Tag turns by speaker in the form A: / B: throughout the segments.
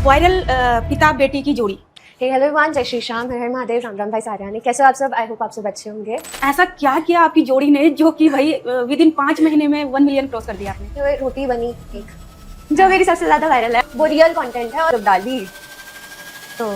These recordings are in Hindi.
A: वायरल पिता बेटी की जोड़ी।
B: हे हेलो एवरीवन, जय श्री श्याम, हर हर महादेव, राम राम भाई सारियानी। कैसे हो आप सब? आई होप आप सब अच्छे होंगे।
A: ऐसा क्या किया आपकी जोड़ी ने जो कि भाई विद इन 5 महीने में 1 मिलियन क्रॉस कर दिया आपने?
B: तो रोटी बनी एक जो मेरी सबसे ज्यादा वायरल है, वो रियल कंटेंट है। और जब डाली तो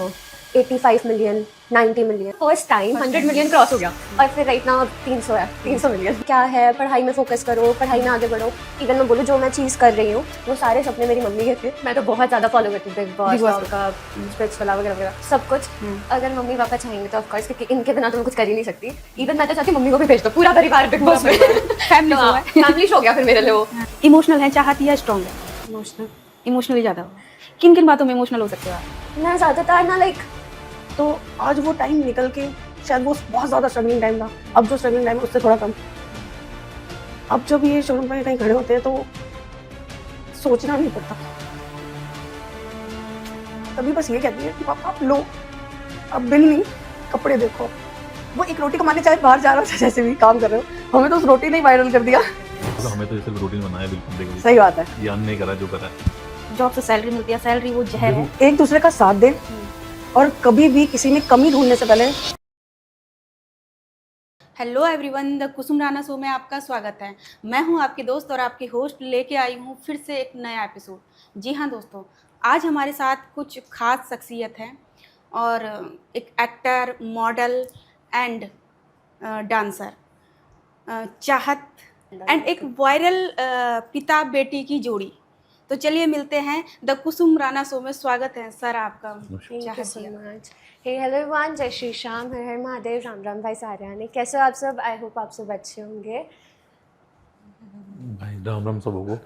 B: 85 million 90 million first time 100 million cross हो गया। और फिर राइट नाउ 300 है, 300 मिलियन। क्या है, पढ़ाई में फोकस करो, पढ़ाई में आगे बढ़ो। इवन मैं बोलूँ जो मैं चीज़ कर रही हूँ वो सारे सपने मेरी मम्मी के थे। मैं तो बहुत ज़्यादा फॉलो करती हूँ बिग बॉस का, स्पिरिट्स वाला वगैरह वगैरह सब कुछ। अगर मम्मी पापा चाहेंगे तो ऑफकोर्स, क्योंकि इनके बिना तो मैं कुछ कर ही नहीं सकती। इवन मैं तो चाहती मम्मी को भी भेज दो, पूरा परिवार बिग बॉस में। फैमिली शो हो गया फिर मेरे लिए वो।
A: इमोशनल है, चाहती है, स्ट्रॉन्ग है? इमोशनली ज़्यादा हो। किन किन बातों में इमोशनल हो सकते हो आप?
B: मैं ज़्यादातर ना लाइक,
C: तो आज वो टाइम निकल के शायद वो बहुत ज़्यादा स्ट्रगलिंग टाइम था। अब जो स्ट्रगलिंग टाइम है उससे थोड़ा कम। अब जब ये शोरूम पे कहीं खड़े होते हैं तो सोचना नहीं पड़ता। तभी बस ये कहती है कि पापा आप लो, अब बिल नहीं, कपड़े देखो। वो एक रोटी कमाने चाहे बाहर जा रहा हो, जैसे भी काम कर रहे हो, हमें तो उस रोटी ने ही वायरल कर दिया।
D: तो हमें तो ये सब रूटीन बनाया बिल्कुल, देखो
C: सही बात है।
D: ये अन्य करा जो करा है।
A: जॉब से सैलरी मिलती है, सैलरी वो जहर है।
C: एक दूसरे का साथ दें और कभी भी किसी में कमी ढूंढने से पहले।
A: Hello everyone, the Kusum Rana show में आपका स्वागत है। मैं हूं आपकी दोस्त और आपकी होस्ट, लेके आई हूं फिर से एक नया एपिसोड। जी हाँ दोस्तों, आज हमारे साथ कुछ खास शख्सियत हैं और एक एक्टर, मॉडल एंड डांसर, चाहत एंड एक वायरल पिता बेटी की जोड़ी। तो चलिए मिलते हैं द कुसुम राना शो में। स्वागत है सर आपका।
B: Thank you so much. Hey hello everyone, जय श्री श्याम, हर हर महादेव, राम राम भाई सारियानी। कैसे हो आप सब? आई होप आप सब अच्छे होंगे।
D: भाई राम राम सब को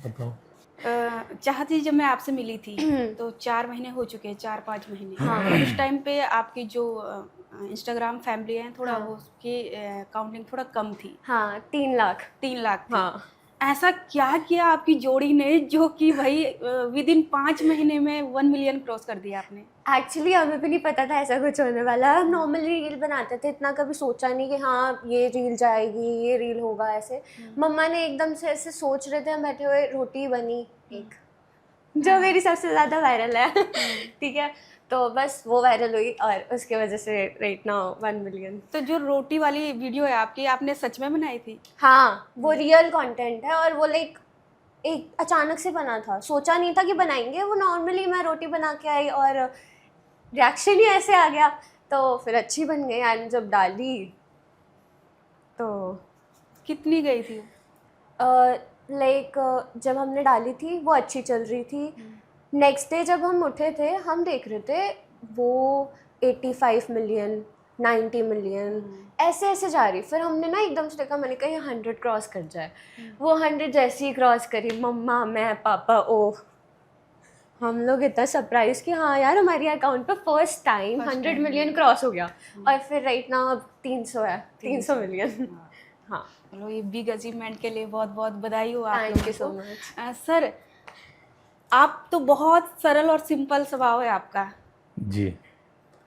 D: बताओ।
A: चाहती, जब मैं आपसे मिली थी तो 4 महीने हो चुके हैं, 4-5 महीने।
B: हाँ।
A: उस टाइम पे आपकी जो इंस्टाग्राम फैमिली है, थोड़ा
B: हाँ।
A: वो उसकी काउंटिंग थोड़ा कम थी।
B: हाँ, 3 लाख।
A: 3 लाख थी।
B: हाँ।
A: ऐसा क्या किया आपकी जोड़ी ने जो कि भाई विद इन 5 महीने में 1 मिलियन क्रॉस कर दिया आपने?
B: एक्चुअली हमें भी नहीं पता था ऐसा कुछ होने वाला है। हम नॉर्मली रील बनाते थे, इतना कभी सोचा नहीं कि हाँ ये रील जाएगी, ये रील होगा ऐसे। मम्मा ने एकदम से ऐसे सोच रहे थे, हम बैठे हुए, रोटी बनी एक जो मेरी सबसे ज़्यादा वायरल है। ठीक है, तो बस वो वायरल हुई और उसके वजह से राइट नाउ 1 मिलियन।
A: तो जो रोटी वाली वीडियो है आपकी, आपने सच में बनाई थी?
B: हाँ, वो रियल कंटेंट है और वो लाइक एक अचानक से बना था, सोचा नहीं था कि बनाएंगे। वो नॉर्मली मैं रोटी बना के आई और रिएक्शन ही ऐसे आ गया, तो फिर अच्छी बन गई। एंड जब डाली तो
A: कितनी गई थी?
B: लाइक जब हमने डाली थी वो अच्छी चल रही थी। नेक्स्ट डे जब हम उठे थे, हम देख रहे थे वो 85 मिलियन 90 मिलियन ऐसे ऐसे जा रही। फिर हमने ना एकदम से देखा, मैंने कहा ये 100 क्रॉस कर जाए। वो 100 जैसे ही क्रॉस करी, मम्मा, मैं, पापा, ओह, हम लोग इतना सरप्राइज कि हाँ यार हमारी अकाउंट पे फर्स्ट टाइम 100 मिलियन क्रॉस हो गया। और फिर राइट नाउ अब 300 है, 300 मिलियन। हाँ,
A: चलो, ये बिग अचीवमेंट के लिए बहुत बहुत बधाई हो आप
B: थैंक यू सो
A: लोगों
B: मच।
A: को। सर, आप तो बहुत सरल और सिंपल स्वभाव है आपका,
D: जी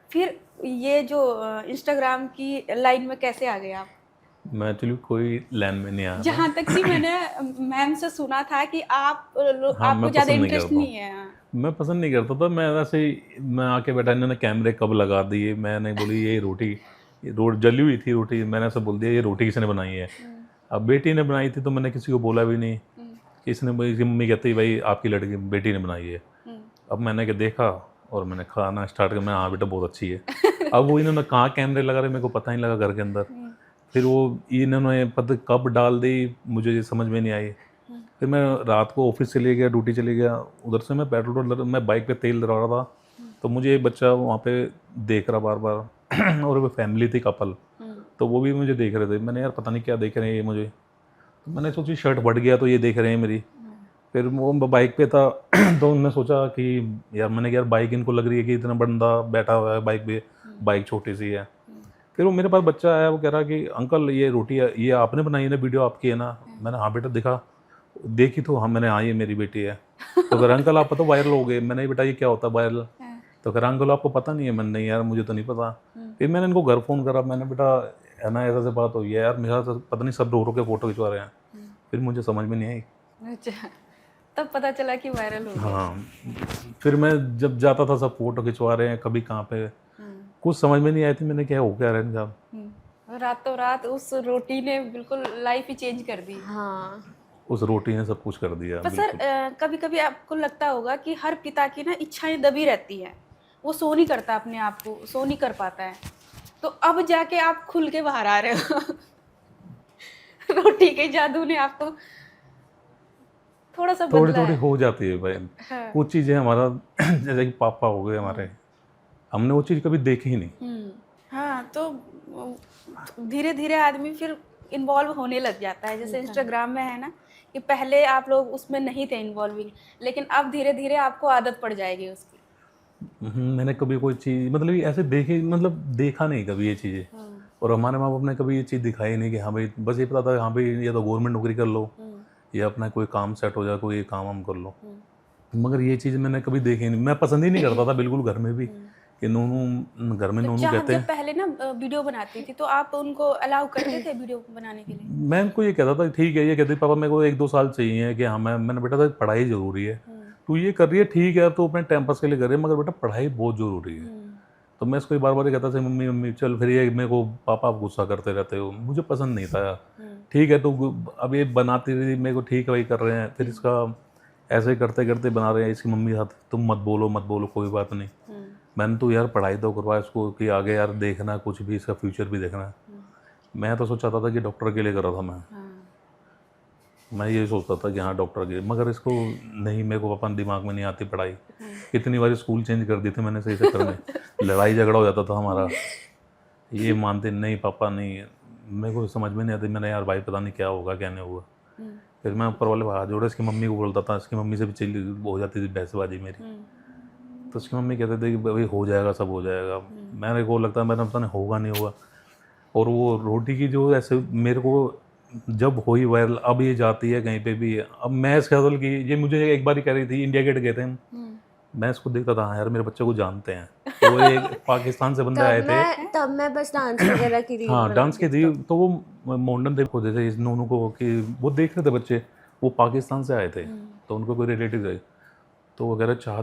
A: फिर ये जो इंस्टाग्राम की लाइन में कैसे आ गए आप?
D: मैं एक्चुअली कोई लाइन में नहीं आया था।
A: जहाँ तक कि मैंने मैम से सुना था कि आप
D: हाँ,
A: आपको
D: मैं
A: ज़्यादा
D: पसंद नहीं
A: इंटरेस्ट
D: करता
A: नहीं है।
D: मैं पसंद नहीं करता था। मैं वैसे ही मैं आके बैठा, इन्होंने कैमरे कब लगा दिए, मैंने बोली ये रोटी, ये रोड जली हुई थी रोटी, मैंने ऐसे बोल दिया ये रोटी किसने बनाई है। अब बेटी ने बनाई थी तो मैंने किसी को बोला भी नहीं। इसने मम्मी कहती भाई आपकी लड़की बेटी ने बनाई है। अब मैंने क्या देखा और मैंने खाना स्टार्ट किया। मैं हाँ बेटा बहुत अच्छी है। अब वो इन्होंने कहाँ कैमरे लगा रहे मेरे को पता नहीं लगा घर के अंदर। फिर वो इन्होंने पता कब डाल दी मुझे ये समझ में नहीं आई। फिर मैं रात को ऑफिस चले गया, ड्यूटी चले गया, उधर से मैं पेट्रोल मैं बाइक पे तेल डलवा रहा था, तो मुझे एक बच्चा वहाँ पे देख रहा बार बार और वो फैमिली थी, कपल, तो वो भी मुझे देख रहे थे। मैंने यार पता नहीं क्या देख रहे हैं ये मुझे, तो मैंने सोची शर्ट बढ़ गया तो ये देख रहे हैं मेरी। फिर वो बाइक पे था तो उन्होंने सोचा कि यार, मैंने कहा यार बाइक इनको लग रही है कि इतना बंदा बैठा हुआ है बाइक पे, बाइक छोटी सी है। फिर वो मेरे पास बच्चा आया, वो कह रहा कि अंकल ये रोटी ये आपने बनाई है ना, वीडियो आपकी है ना। मैंने हाँ बेटा दिखा, देखी तो हाँ, मैंने हाँ ये मेरी बेटी है। तो कह रहा अंकल आप तो वायरल हो गए। मैंने बेटा ये क्या होता है वायरल? तो कह रहा अंकल आपको पता नहीं है? मैंने नहीं यार मुझे तो नहीं पता। फिर मैंने इनको घर फ़ोन करा, मैंने बेटा है ना ऐसा से बात हुई है यार, मेरा तो पता नहीं सब रो रो के फ़ोटो खिंचवा रहे हैं। फिर मुझे समझ में नहीं आई।
A: अच्छा, तब पता चला कि वायरल हो गया।
D: हाँ, फिर मैं जब जाता था सब फोटो खिंचवा रहे हैं, कभी कहाँ पे, कुछ समझ में नहीं आई थी, मैंने क्या हो क्या रहा है इनका।
A: और रातों रात उस रोटी ने बिल्कुल लाइफ ही चेंज कर दी।
B: हाँ,
D: उस रोटी ने सब कुछ कर दिया
A: पर
D: बिल्कुल।
A: सर कभी कभी आपको लगता होगा कि हर पिता की ना इच्छाएं दबी रहती हैं, वो सो नहीं करता, अपने आप को सो नहीं कर पाता है, तो अब जाके आप खुल के बाहर आ रहे हो। रोटी के जादू ने आपको थोड़ा सा
D: थोड़ी
A: बदला
D: थोड़ी
A: है।
D: हो जाती है भाई।
A: हाँ।
D: कुछ चीज़ें हमारा जैसे कि पापा हो गए हमारे, हमने वो चीज़ कभी देखी ही नहीं।
A: हाँ, तो धीरे धीरे आदमी फिर इन्वॉल्व होने लग जाता है। जैसे इंस्टाग्राम में है ना कि पहले आप लोग उसमें नहीं थे इन्वॉल्विंग, लेकिन अब धीरे धीरे आपको आदत पड़ जाएगी उसकी।
D: मैंने कभी कोई चीज़ मतलब ये ऐसे देखी, मतलब देखा नहीं कभी ये चीज़ें। और हमारे माँ बाप ने कभी ये चीज़ दिखाई नहीं कि हाँ भाई, बस ये पता था हाँ भाई या तो गवर्नमेंट नौकरी कर लो या अपना कोई काम सेट हो जाए, कोई काम हम कर लो। मगर ये चीज़ मैंने कभी देखी नहीं, मैं पसंद ही नहीं करता था बिल्कुल घर में भी कि नूनू, घर में
A: तो
D: नूनू
A: चाहत
D: कहते
A: जब
D: हैं।
A: पहले ना वीडियो बनाती थी तो आप उनको अलाउ करते थे वीडियो बनाने के लिए?
D: मैं उनको ये कहता था ठीक है, ये कहते पापा मेरे को 1-2 साल चाहिए कि हाँ मैंने बेटा तो पढ़ाई ज़रूरी है, तू ये कर रही है ठीक है, तो अपने टाइम पास के लिए कर रही है, मगर बेटा पढ़ाई बहुत ज़रूरी है। तो मैं इसको बार बार कहता था मम्मी मम्मी चल, फिर ये मेरे को पापा आप गुस्सा करते रहते हो, मुझे पसंद नहीं था। ठीक है, तो अब ये बनाती रही मेरे को, ठीक है वही कर रहे हैं, फिर इसका ऐसे करते करते बना रहे हैं। इसकी मम्मी साथ तुम मत बोलो कोई बात नहीं। मैंने तो यार पढ़ाई तो करवाया इसको कि आगे यार देखना कुछ भी, इसका फ्यूचर भी देखना है। मैं तो सोचा था कि डॉक्टर के लिए कर रहा था मैं ये सोचता था कि हाँ डॉक्टर के, मगर इसको नहीं, मेरे को अपन दिमाग में नहीं आती पढ़ाई। कितनी बार स्कूल चेंज कर दी थी मैंने सही चक्कर में, लड़ाई झगड़ा हो जाता था हमारा, ये मानते नहीं पापा नहीं, मेरे को समझ में नहीं आती। मैंने यार भाई पता नहीं क्या होगा क्या नहीं होगा। फिर मैं ऊपर वाले हाथ जोड़े इसकी मम्मी को बोलता था, इसकी मम्मी से भी चिल्ली हो जाती थी बहसबाजी मेरी। तो उसकी मम्मी कहते थे कि भाई हो जाएगा, सब हो जाएगा। मैंने को लगता है मैंने पता नहीं होगा नहीं होगा। और वो रोटी की जो ऐसे मेरे को जब हुई वायरल, अब ये जाती है कहीं पे भी। अब मैं इस ख्याल की, ये मुझे एक बार ही कह रही थी, इंडिया गेट गए थे हम, मैं इसको देखता था हाँ यार मेरे बच्चे को जानते हैं। तो वो एक पाकिस्तान से बंदे आए थे,
B: तब मैं बस डांस वगैरह की रील
D: हाँ डांस की थी, तो वो मॉडर्न थे खोदे थे इस नूनू को कि वो देख रहे थे बच्चे, वो पाकिस्तान से आए थे, तो उनको कोई रिलेटिव है, तो वो कह रहे चाह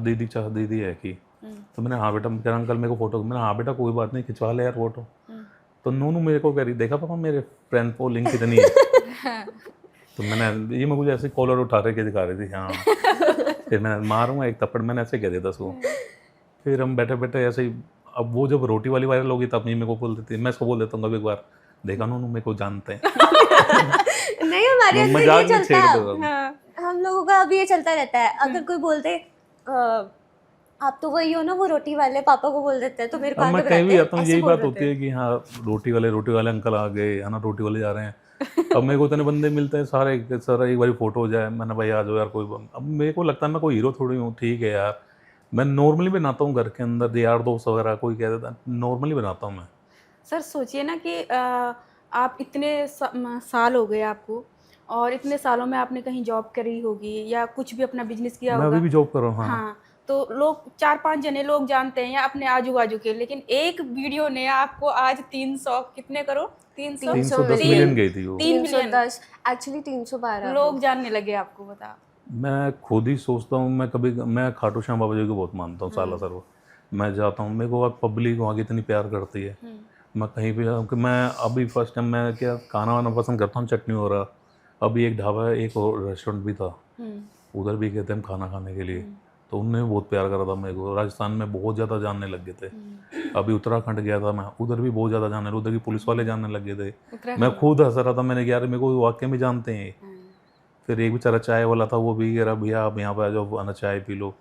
D: दीदी है कि। तो मैंने हाँ बेटा, कह रहा अंकल मेरे को फोटो, मैंने हाँ बेटा कोई बात नहीं खिंचवा ले यार फोटो। तो नूनू मेरे को कह रही देखा पापा मेरे फ्रेंड को लिंक कितनी है। तो मैंने ये मैं मुझे ऐसे कॉलर उठा रहे के दिखा रही थी हाँ। फिर मैंने मारूंगा एक थप्पड़, मैंने ऐसे कह दिया था उसको। फिर हम बैठे बैठे ऐसे ही, अब वो जब रोटी वाली वायरल होगी तब नहीं मेरे को बोल देती, मैं इसको बोल देता हूँ कभी एक बार, देखा नूनू मेरे को जानते हैं।
B: नहीं, हमारे यहाँ तो ये
D: मजाक में
B: चलता
D: छेड़
B: है,
D: दो।
B: हम लोगों का अभी ये चलता रहता है। अगर कोई बोलते आप तो वही हो ना वो रोटी वाले, पापा को बोल देते हैं, तो मेरे को
D: अब
B: आगे
D: मैं कहीं भी
B: बुलाते हैं,
D: आता हूँ
B: ऐसे
D: यही
B: बोल
D: बात
B: देते
D: होती
B: हैं।
D: है कि हाँ रोटी वाले अंकल आ गए है ना, रोटी वाले जा रहे हैं। अब मेरे को इतने बंदे मिलते हैं सारे, सर एक बार फोटो हो जाए, मैंने भाई आ जाओ यार कोई। अब मेरे को लगता है मैं कोई हीरो थोड़ी हूँ, ठीक है यार, मैं नॉर्मली बनाता हूँ घर के अंदर, यार दोस्त वगैरह कोई कह देता नॉर्मली बनाता हूँ मैं।
A: सर सोचिए ना कि आप इतने साल हो गए आपको, और इतने सालों में आपने कहीं जॉब करी होगी या कुछ भी अपना बिजनेस किया
D: मैं
A: होगा।
D: अभी भी जॉब कर रहा हूँ।
A: हाँ, तो लोग 4-5 जने लोग जानते हैं या अपने आजू बाजू के, लेकिन एक वीडियो ने आपको आज 300 कितने करोड़
D: 310 मिलियन गई थी वो।
A: 3 मिलियन
B: 310 एक्चुअली 312
A: लोग जानने लगे आपको, बता।
D: मैं खुद ही सोचता हूँ, मैं खाटू श्याम बाबा जी को बहुत मानता हूँ, साला सर वो मैं जाता हूँ, मेरे को पब्लिक वहाँ की इतनी प्यार करती है। मैं कहीं भी जाऊँ कि मैं अभी फर्स्ट टाइम मैं क्या खाना वाना पसंद करता हूँ, चटनी हो रहा, अभी एक ढाबा एक और रेस्टोरेंट भी था, उधर भी गए थे हम खाना खाने के लिए, तो उनने बहुत प्यार करा था मेरे को। राजस्थान में बहुत ज़्यादा जानने लग गए थे। अभी उत्तराखंड गया था मैं, उधर भी बहुत ज़्यादा जानने, उधर की पुलिस वाले जानने लग गए थे। मैं खुद हंस रहा था, मैंने कहा यार मेरे को वाकई में जानते हैं। फिर एक बेचारा चाय वाला था, वो भी कह रहा भैया आप यहाँ पे आ जाओ, आना चाय पी लो,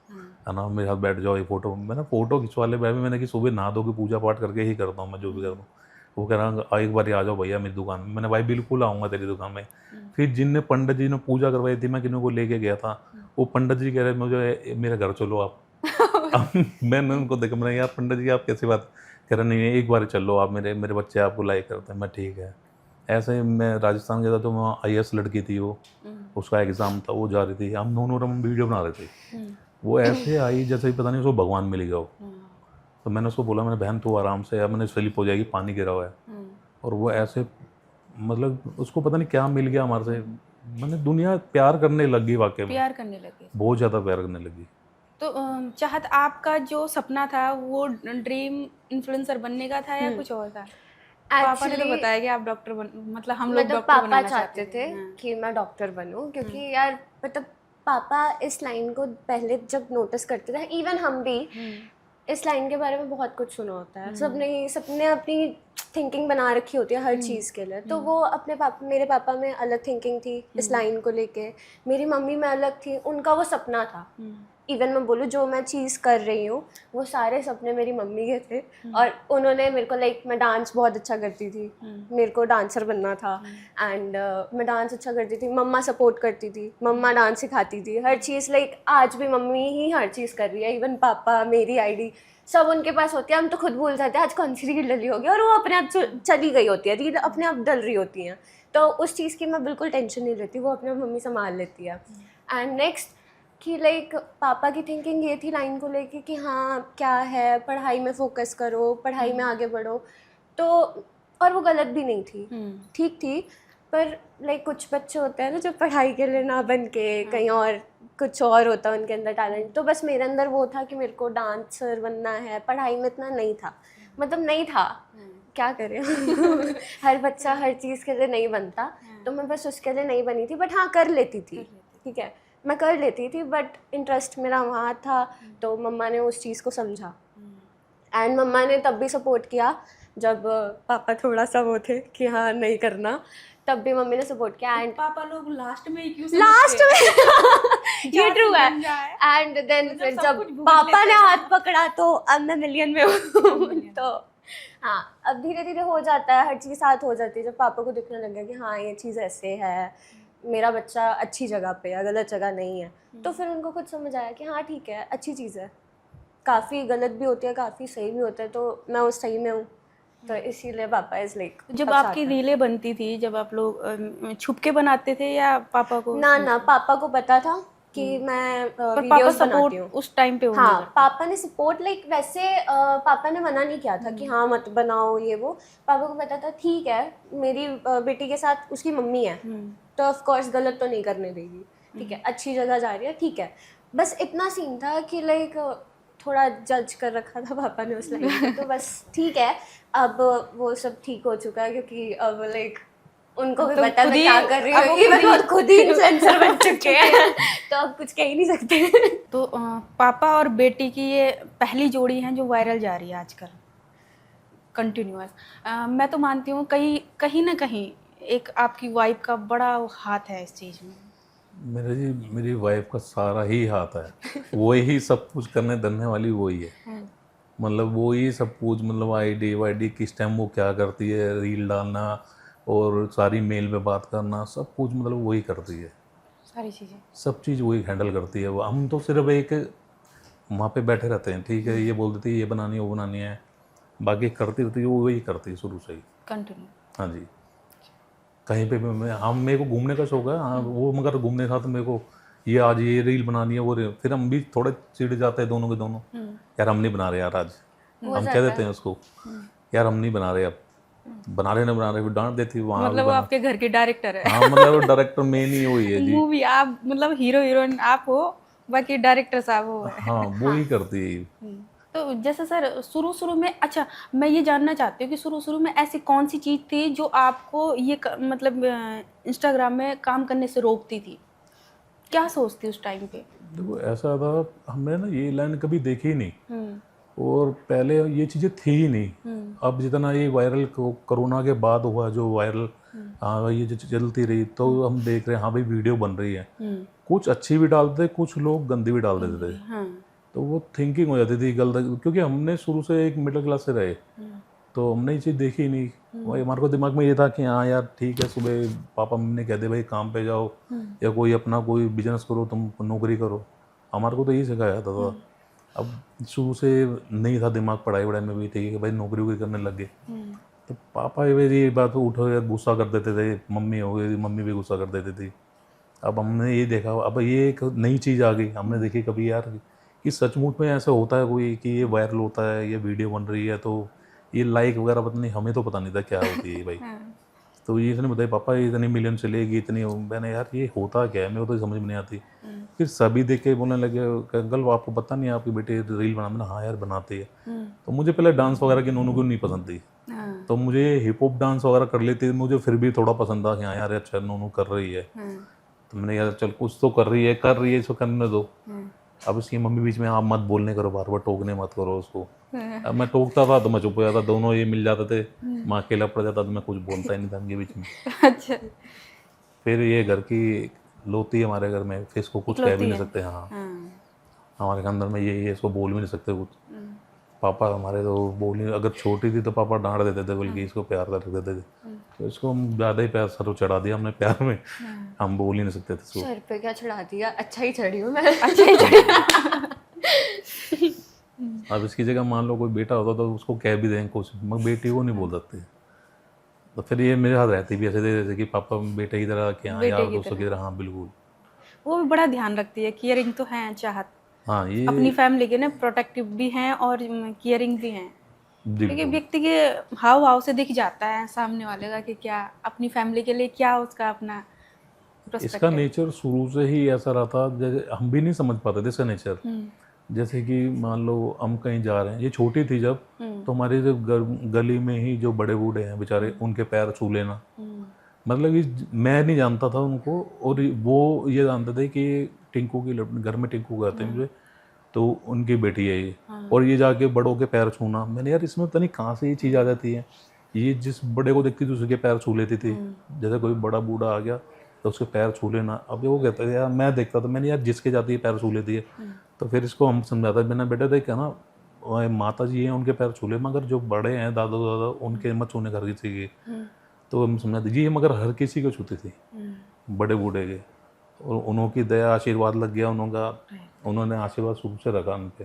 D: है ना, मेरे साथ बैठ जाओ, ये फोटो, मैंने फ़ोटो खिंचवा ले भाई। मैंने कि सुबह नहा धो के पूजा पाठ करके ही करता हूँ मैं जो भी करता हूँ। वो कह रहा एक बार आ जाओ भैया मेरी दुकान में। मैंने भाई बिल्कुल आऊँगा तेरी दुकान में। फिर जिनने पंडित जी ने पूजा करवाई थी, मैं किन्हीं को लेके गया था, वो पंडित जी कह रहे मुझे मेरे घर चलो आप। मैंने उनको देखा, मैंने यार पंडित जी आप कैसी बात, कह रहे नहीं एक बार चलो आप, मेरे बच्चे आपको लाइक करते हैं। मैं ठीक है। ऐसे ही मैं राजस्थान गया था, तो वहाँ IAS लड़की थी, वो उसका एग्ज़ाम था, वो जा रही थी, हम दोनों वीडियो बना रहे थे। वो ऐसे आई जैसे ही पता नहीं उसको भगवान मिल गया हो। तो मैंने उसको बोला, मैंने बहन तू आराम से, यार मैंने स्लिप हो जाएगी, पानी गिरा हुआ है। और वो ऐसे मतलब उसको पता नहीं क्या मिल गया हमारे से, मैंने दुनिया प्यार करने लगी वाकई में,
A: प्यार करने लगे।
D: बहुत ज़्यादा प्यार करने लगी।
A: तो चाहत आपका जो सपना था वो ड्रीम इन्फ्लुएंसर बनने का था या कुछ और था? पापा ने तो
B: Actually,
A: बताया कि आप डॉक्टर बन, मतलब हम लोग
B: मतलब
A: डॉक्टर
B: पापा
A: बनाना
B: चाहते थे
A: हाँ।
B: कि मैं डॉक्टर बनूं, क्योंकि यार मतलब पापा इस लाइन को पहले जब नोटिस करते थे, इवन हम भी इस लाइन के बारे में बहुत कुछ सुना होता है, सबने अपनी थिंकिंग बना रखी होती है हर चीज़ के लिए। तो वो अपने पापा, मेरे पापा में अलग थिंकिंग थी इस लाइन को लेके, मेरी मम्मी में अलग थी, उनका वो सपना था। इवन मैं बोलूँ जो मैं चीज़ कर रही हूँ वो सारे सपने मेरी मम्मी के थे, और उन्होंने मेरे को लाइक, मैं डांस बहुत अच्छा करती थी, मेरे को डांसर बनना था, एंड मैं डांस अच्छा करती थी, मम्मा सपोर्ट करती थी, मम्मा डांस सिखाती थी, हर चीज़ लाइक आज भी मम्मी ही हर चीज़ कर रही है। इवन पापा, मेरी आईडी सब उनके पास होती है, हम तो खुद भूल जाते हैं आज कौन सी रील डली होगी, और वो अपने आप चली गई होती है, रील अपने आप डल रही होती हैं। तो उस चीज़ की मैं बिल्कुल टेंशन नहीं लेती, वो अपने आप मम्मी संभाल लेती है। एंड नेक्स्ट कि लाइक पापा की थिंकिंग ये थी लाइन को लेके कि हाँ क्या है, पढ़ाई में फोकस करो, पढ़ाई में आगे बढ़ो। तो और वो गलत भी नहीं थी, ठीक थी, पर लाइक कुछ बच्चे होते हैं ना जो पढ़ाई के लिए ना बन के कहीं और कुछ और होता है उनके अंदर टैलेंट। तो बस मेरे अंदर वो था कि मेरे को डांसर बनना है, पढ़ाई में इतना नहीं था, मतलब नहीं था, क्या करें हर बच्चा हर चीज़ के लिए नहीं बनता, तो मैं बस उसके लिए नहीं बनी थी, बट हाँ कर लेती थी, ठीक है मैं कर लेती थी, बट इंटरेस्ट मेरा वहाँ था। तो मम्मा ने उस चीज़ को समझा, एंड मम्मा ने तब भी सपोर्ट किया जब पापा थोड़ा सा वो थे कि हाँ नहीं करना, तब भी मम्मी ने सपोर्ट किया। एंड
A: पापा लोग लास्ट में ही क्यों
B: लास्ट में ये ट्रू है।
A: बन जाए।
B: एंड देन फिर
A: सब
B: जब
A: कुछ भूल
B: पापा
A: लेते
B: ने
A: हैं।
B: हाथ पकड़ा तो अब मैं मिलियन में हूँ तो हाँ अब धीरे धीरे हो जाता है, हर चीज़ साथ हो जाती है। जब पापा को दिखने लगा कि हाँ ये चीज़ ऐसे है, मेरा बच्चा अच्छी जगह पे है, गलत जगह नहीं है, तो फिर उनको खुद समझ आया कि हाँ ठीक है अच्छी चीज़ है। काफ़ी गलत भी होती है, काफ़ी सही भी होता है, तो मैं उस सही में हूँ, तो इसीलिए पापा इज लाइक।
A: जब आपकी रीलें बनती थी, जब आप लोग छुप के बनाते थे या पापा को?
B: ना पापा को पता था कि मैं
A: वीडियोस बनाती हूँ उस टाइम पे?
B: हाँ पापा ने सपोर्ट लाइक वैसे पापा ने मना नहीं किया था कि हाँ मत बनाओ ये वो। पापा को पता था ठीक है मेरी बेटी के साथ उसकी मम्मी है तो ऑफ कोर्स गलत तो नहीं करने देगी, ठीक है अच्छी जगह जा रही है, ठीक है। बस इतना सीन था कि लाइक थोड़ा जज कर रखा था पापा ने उस लाइन पे, तो बस ठीक है अब वो सब ठीक हो चुका है, क्योंकि अब लाइक उनको भी
A: तो
B: पता
A: खुद
B: मैं
A: ही-
B: क्या कर रही
A: अब
B: हूँ,
A: वो खुद
B: मैं
A: ही-
B: खुद ही इन्फ्लुएंसर बन चुके हैं तो अब कुछ कह ही नहीं सकते।
A: तो पापा और बेटी की ये पहली जोड़ी है जो वायरल जा रही है आजकल कंटिन्यूअस। मैं तो मानती हूँ कहीं ना कहीं एक आपकी वाइफ का बड़ा हाथ है इस चीज़ में।
D: मेरी वाइफ का सारा ही हाथ है, वो ही सब कुछ करने धरने वाली वही है। मतलब वो ही सब कुछ, मतलब आईडी वाईडी किस टाइम वो क्या करती है, रील डालना और सारी मेल पे बात करना, सब कुछ मतलब वही करती है,
A: सारी चीज़ें
D: सब चीज़ वही हैंडल करती है। वो हम तो सिर्फ एक वहाँ पे बैठे रहते हैं, ठीक है ये बोल देती है ये बनानी है वो बनानी है, बाकी करती रहती है वो वही करती है शुरू से ही।
A: कंटिन्यू।
D: हाँ जी, कहीं पे भी मेरे को घूमने का शौक है, हाँ वो मगर घूमने के साथ मेरे को ये आज ये रील बनानी है वो फिर हम भी थोड़े चिढ़ जाते हैं दोनों के दोनों, यार हम नहीं बना रहे यार आज, हम कह देते हैं उसको यार हम नहीं बना रहे, अब बना रहे ना बना रहे, फिर डांट देती है वहाँ।
A: मतलब वो आपके घर के डायरेक्टर है?
D: हाँ मतलब डायरेक्टर मेन ही वही है जी।
A: मूवी आप मतलब हीरो हीरोइन आप हो, बाकी डायरेक्टर साहब वो है।
D: हाँ वो ही करती है।
A: तो जैसे सर शुरू में, अच्छा मैं ये जानना चाहती हूँ कि शुरू में ऐसी कौन सी चीज़ थी जो आपको ये मतलब इंस्टाग्राम में काम करने से रोकती थी? क्या सोचती उस टाइम पे?
D: देखो ऐसा था, हमने ना ये लाइन कभी देखी ही नहीं और पहले ये चीज़ें थी ही नहीं। अब जितना ये वायरल कोरोना के बाद हुआ जो वायरल, हाँ ये जो चलती रही तो हम देख रहे हैं हाँ भाई वीडियो बन रही है, कुछ अच्छी भी डालते कुछ लोग गंदी भी डाल देते थे। तो वो थिंकिंग हो जाती थी गलत, क्योंकि हमने शुरू से एक मिडिल क्लास से रहे तो हमने ये चीज़ देखी ही नहीं। वही हमारे को दिमाग में ये था कि हाँ यार ठीक है सुबह पापा मम्मी ने कह दे भाई काम पे जाओ या कोई अपना कोई बिजनेस करो, तुम नौकरी करो, हमारे को तो यही सिखाया जाता था। अब शुरू से नहीं था दिमाग, पढ़ाई वढ़ाई में भी ठीक है भाई नौकरी वोकरी करने लग गए तो पापा ये बात उठो यार गुस्सा कर देते थे, मम्मी हो गई मम्मी भी गुस्सा कर देती थी। अब हमने ये देखा, अब ये एक नई चीज़ आ गई, हमने देखी कभी यार कि सचमुच में ऐसा होता है कोई कि ये वायरल होता है, ये वीडियो बन रही है तो ये लाइक वगैरह पता नहीं, हमें तो पता नहीं था क्या होती है भाई। तो ये इसने बताया पापा ये इतनी मिलियन चलेगी इतनी, मैंने यार ये होता क्या है मेरे को तो समझ में नहीं आती। फिर सभी देख के बोलने लगे अंकल आपको पता नहीं है आपकी बेटी रील बनाते ना, हाँ यार बनाती है। तो मुझे पहले डांस वगैरह की नोनू को नहीं पसंद थी, तो मुझे हिप हॉप डांस वगैरह कर लेती थी, मुझे फिर भी थोड़ा पसंद था कि हाँ यार अच्छा नोनू कर रही है। तो मैंने यार चल कुछ तो कर रही है इसको करने दो। अब इसकी मम्मी बीच में आप मत बोलने करो, बार बार टोकने मत करो उसको। अब मैं टोकता था तो मैं चुप हो जाता, दोनों ये मिल जाते थे, माँ अकेला पड़ जाता तो मैं कुछ बोलता ही नहीं था उनके बीच में।
A: अच्छा।
D: फिर ये घर की लोती है हमारे घर में, फिर इसको कुछ कह भी नहीं सकते। हाँ हमारे खानदान में ये इसको बोल भी नहीं सकते कुछ। पापा हमारे तो बोल नहीं, अगर छोटी थी तो पापा डांट देते थे, बल्कि इसको प्यार कर देते थे। तो इसको हम ज़्यादा ही प्यार सर चढ़ा दिया हमने प्यार में, हम बोल ही नहीं सकते थे इसको।
B: सर पे क्या चढ़ा दिया, अच्छा ही चढ़ी हूँ मैं। अच्छा ही चढ़ी।
D: अब इसकी जगह मान लो कोई बेटा होता तो उसको कह भी दें कुछ, मगर बेटी को नहीं बोल सकते। तो फिर ये मेरे साथ रहती भी ऐसे जैसे कि पापा बेटे की तरह कि हाँ यार दोस्तों की तरह। हाँ बिल्कुल,
A: वो भी बड़ा ध्यान रखती है, केयरिंग तो है, चाहत
D: हाँ ये
A: अपनी फैमिली के ना प्रोटेक्टिव भी हैं और केयरिंग भी हैं। क्योंकि
D: बिल्कुल।
A: व्यक्ति के हाव भाव से दिख जाता है सामने वाले का कि क्या अपनी फैमिली के लिए क्या उसका अपना
D: इसका
A: पर्सपेक्टिव।
D: नेचर शुरू से ही ऐसा रहा था, जैसे हम भी नहीं समझ पाते थे इसका नेचर। जैसे कि मान लो हम कहीं जा रहे हैं, ये छोटी थी जब, तो हमारे जो गली में ही जो बड़े बूढ़े हैं बेचारे, उनके पैर छू लेना, मतलब कि मैं नहीं जानता था उनको, और वो ये जानते थे कि टिंकू की घर में टिंकू कहते हैं मुझे, तो उनकी बेटी है ये। और ये जाके बड़ों के पैर छूना, मैंने यार इसमें पता नहीं कहाँ से ये चीज़ आ जाती है। ये जिस बड़े को देखती थी उसके पैर छू लेती थी, जैसे कोई बड़ा बूढ़ा आ गया तो उसके पैर छू लेना। अब वो कहता है यार, मैं देखता था, मैंने यार जिसके जाती है पैर छू लेती है। तो फिर इसको हम समझाता, मैंने बेटा देख ना माता जी हैं उनके पैर छू ले, मगर जो बड़े हैं दादा दादा उनके मत छूने घर किसी के। तो हम समझाते जी, मगर हर किसी को छूती थी, बड़े बूढ़े के, और उन्होंने दया आशीर्वाद लग गया उन्होंने आशीर्वाद शुरू से रखा उन पे।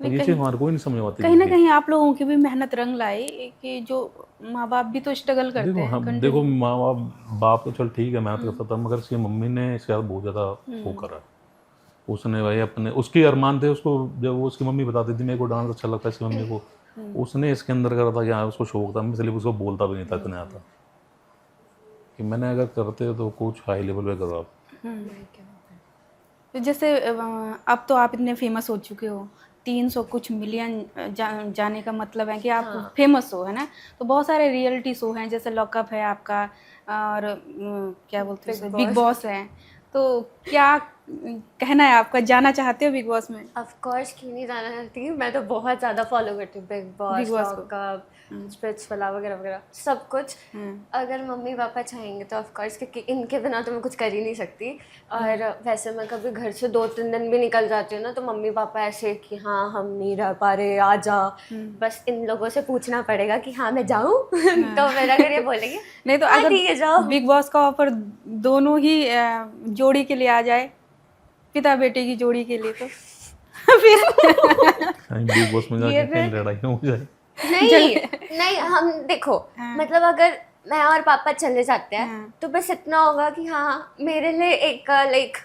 D: तो ये चीज़ हमारे को ही नहीं समझ आती।
A: कहीं ना कहीं आप लोगों की भी मेहनत रंग लाई कि जो माँ बाप भी तो स्ट्रगल करते
D: देखो
A: हैं।
D: हम देखो माँ बाप तो चल ठीक है मेहनत करता था, मगर इसकी मम्मी ने इसके साथ बहुत ज़्यादा वो करा। उसने भाई अपने उसके अरमान थे, उसको जब वो उसकी मम्मी बताती थी मेरे को डांस अच्छा लगता है इसकी मम्मी को, उसने इसके अंदर करा था कि हाँ उसको शौक था, मैं इसलिए उसको बोलता भी नहीं था, इतना आता कि मैंने अगर करते तो कुछ हाई लेवल पे करो आप।
A: तो जैसे अब तो आप इतने फेमस हो चुके हो, 300 कुछ मिलियन जाने का मतलब है कि आप फेमस हो, है ना। तो बहुत सारे रियलिटी शो हैं, जैसे लॉकअप है आपका, और क्या बोलते हैं बिग बॉस है। तो क्या कहना है आपका, जाना चाहते हो बिग बॉस में?
B: ऑफ कोर्स, क्यों नहीं जाना चाहती। मैं तो बहुत ज़्यादा फॉलो करती हूँ बिग बॉस, लॉकअप, स्पिट्सविला वगैरह वगैरह सब कुछ। अगर मम्मी पापा चाहेंगे तो ऑफ कोर्स, क्योंकि इनके बिना तो मैं कुछ कर ही नहीं सकती। और वैसे मैं कभी घर से 2-3 दिन भी निकल जाती हूँ ना, तो मम्मी पापा ऐसे कि हाँ हम नहीं रह पा रहे, आ जा। बस इन लोगों से पूछना पड़ेगा कि हाँ मैं जाऊँ। तो मेरा अगर ये बोलेंगे
A: नहीं तो अगर बिग बॉस का ऑफर दोनों ही जोड़ी के लिए आ जाए, पिता बेटे की जोड़ी के लिए, तो फिर
D: बिग बॉस में जाके कहीं लड़ाई हो जाए।
B: नहीं हम देखो, मतलब अगर मैं और पापा चले जाते हैं तो बस इतना होगा कि हाँ मेरे लिए एक लाइक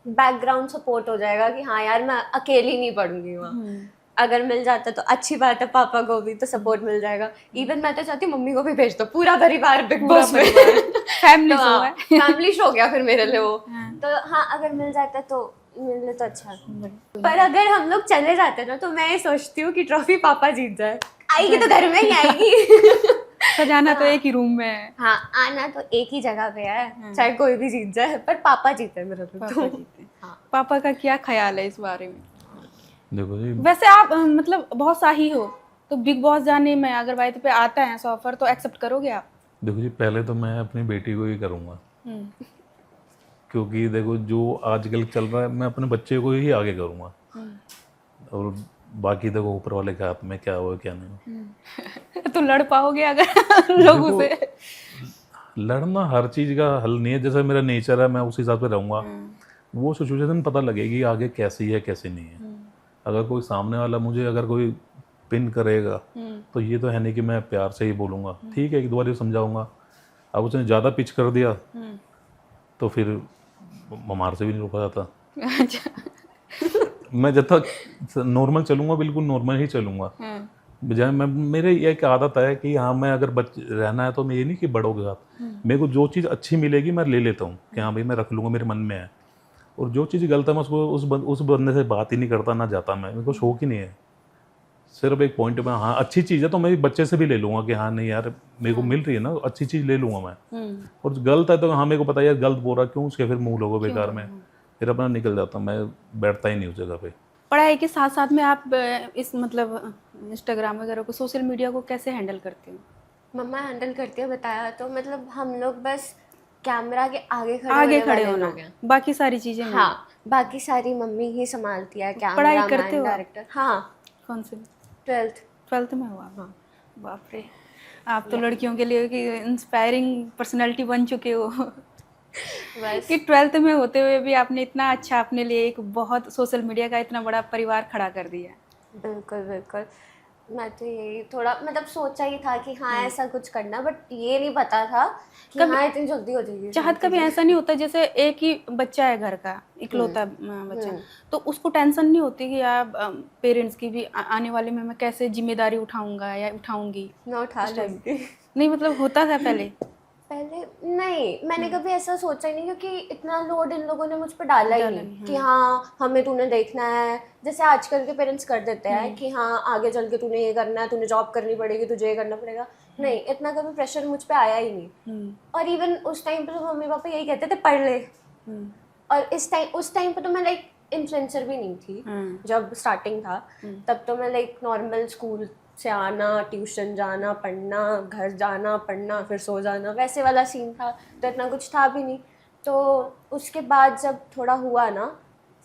B: बैकग्राउंड सपोर्ट हो जाएगा कि हाँ यार मैं अकेली नहीं पढ़ूंगी वहाँ। अगर मिल जाता तो अच्छी बात है, पापा को भी तो सपोर्ट मिल जाएगा। इवन मैं तो चाहती हूँ मम्मी को भी भेज दो, पूरा परिवार बिग बॉस में।
A: फैमिली शो है,
B: फैमिली शो गया फिर मेरे लिए वो। तो हाँ अगर मिल जाता तो मेरे लिए तो अच्छा। पर अगर हम लोग चले जाते ना, तो मैं ये सोचती हूँ कि ट्रॉफी पापा जीत जाए। आएगी तो घर में ही आएगी।
A: सजाना तो एक ही रूम में है।
B: हाँ आना तो एक ही जगह पे है, चाहे कोई भी जीत जाए, पर पापा जीते मेरे लिए।
A: पापा का क्या ख्याल है इस बारे में?
D: देखो जी,
A: वैसे आप मतलब बहुत शाही हो, तो बिग बॉस जाने में अगर वाइट पे आता है ऐसा ऑफर, तो एक्सेप्ट करोगे आप?
D: देखो जी, पहले तो मैं अपनी बेटी को ही करूँगा, क्योंकि देखो जो आजकल चल रहा है मैं अपने बच्चे को ही आगे करूँगा, और बाकी देखो ऊपर वाले के हाथ में क्या हो क्या नहीं।
A: तो लड़ पाओगे अगर लोगों से?
D: लड़ना हर चीज़ का हल नहीं है, जैसा मेरा नेचर है मैं उस हिसाब से रहूँगा। वो सिचुएशन पता लगेगी आगे कैसी है कैसी नहीं है। अगर कोई सामने वाला मुझे अगर कोई पिन करेगा तो ये तो है नहीं कि मैं प्यार से ही बोलूँगा, ठीक है एक दो बार समझाऊँगा। अब उसने ज़्यादा पिच कर दिया तो फिर हमारे से भी नहीं रोका जाता। मैं जब तक नॉर्मल चलूँगा बिल्कुल नॉर्मल ही चलूँगा, बजाय मैं, मेरे ये एक आदत है कि हाँ मैं अगर रहना है तो मैं ये नहीं कि बड़ों के साथ, मेरे को जो चीज़ अच्छी मिलेगी मैं ले लेता हूँ कि हाँ भाई मैं रख लूँगा, मेरे मन में है। और जो चीज़ गलत है मैं उसको उस बंदे से बात ही नहीं करता, ना जाता मैं, मेरे को शौक ही नहीं है। सिर्फ एक पॉइंट में हाँ अच्छी चीज़ है तो मैं बच्चे से भी ले लूँगा कि हाँ नहीं यार मेरे को मिल रही है ना, अच्छी चीज़ ले लूँगा मैं। और जो गलत है तो हाँ मेरे को पता है यार गलत बोल रहा, क्यों उसके फिर मुँह लोगो बेकार में, फिर अपना निकल जाता, मैं बैठता ही नहीं उस जगह पे।
A: पढ़ाई के साथ साथ में आप इस मतलब इंस्टाग्राम वगैरह को, सोशल मीडिया को कैसे हैंडल करते हो?
B: मम्मा हैंडल करती है, बताया तो, मतलब हम लोग बस कैमरा के आगे खड़े
A: आगे
B: होने
A: खड़े
B: वाले
A: होना,
B: लोग हैं।
A: बाकी सारी चीजें नहीं।
B: हाँ, बाकी सारी मम्मी ही संभालती है,
A: पढ़ाई
B: कैमरा
A: करते
B: मैन,
A: हो आप?
B: डायरेक्टर। हाँ,
A: कौन से?
B: 12th।
A: 12th में हुआ? हाँ। बाप रे, आप तो लड़कियों के लिए कि इंस्पायरिंग पर्सनालिटी बन चुके हो
B: बस
A: कि 12th में होते हुए भी आपने इतना अच्छा अपने लिए एक बहुत सोशल मीडिया का इतना बड़ा परिवार खड़ा कर दिया।
B: बिल्कुल बिल्कुल। मैं तो यही थोड़ा मतलब सोचा ही था कि हाँ ऐसा कुछ करना, बट ये नहीं पता था कि हाँ इतनी जल्दी हो जाएगी।
A: चाहत कभी ऐसा नहीं होता जैसे एक ही बच्चा है घर का, इकलौता बच्चा, तो उसको टेंशन नहीं होती कि यार पेरेंट्स की भी आने वाले में मैं कैसे जिम्मेदारी उठाऊंगा या उठाऊंगी?
B: मैं उठा लूँगी।
A: नहीं मतलब होता था पहले?
B: पहले नहीं, मैंने कभी ऐसा सोचा ही नहीं, क्योंकि इतना लोड इन लोगों ने मुझ पर डाला ही नहीं कि हाँ हमें तूने देखना है, जैसे आजकल के पेरेंट्स कर देते हैं कि हाँ आगे चल के तूने ये करना है, तूने जॉब करनी पड़ेगी, तुझे ये करना पड़ेगा। नहीं, इतना कभी प्रेशर मुझ पे आया ही नहीं। और इवन उस टाइम पे तो मम्मी पापा यही कहते थे पढ़ ले। और उस टाइम पे तो मैं लाइक इन्फ्लुएंसर भी नहीं थी जब स्टार्टिंग था, तब तो मैं लाइक नॉर्मल स्कूल से आना, ट्यूशन जाना, पढ़ना, घर जाना, पढ़ना, फिर सो जाना, वैसे वाला सीन था, तो इतना कुछ था भी नहीं। तो उसके बाद जब थोड़ा हुआ ना,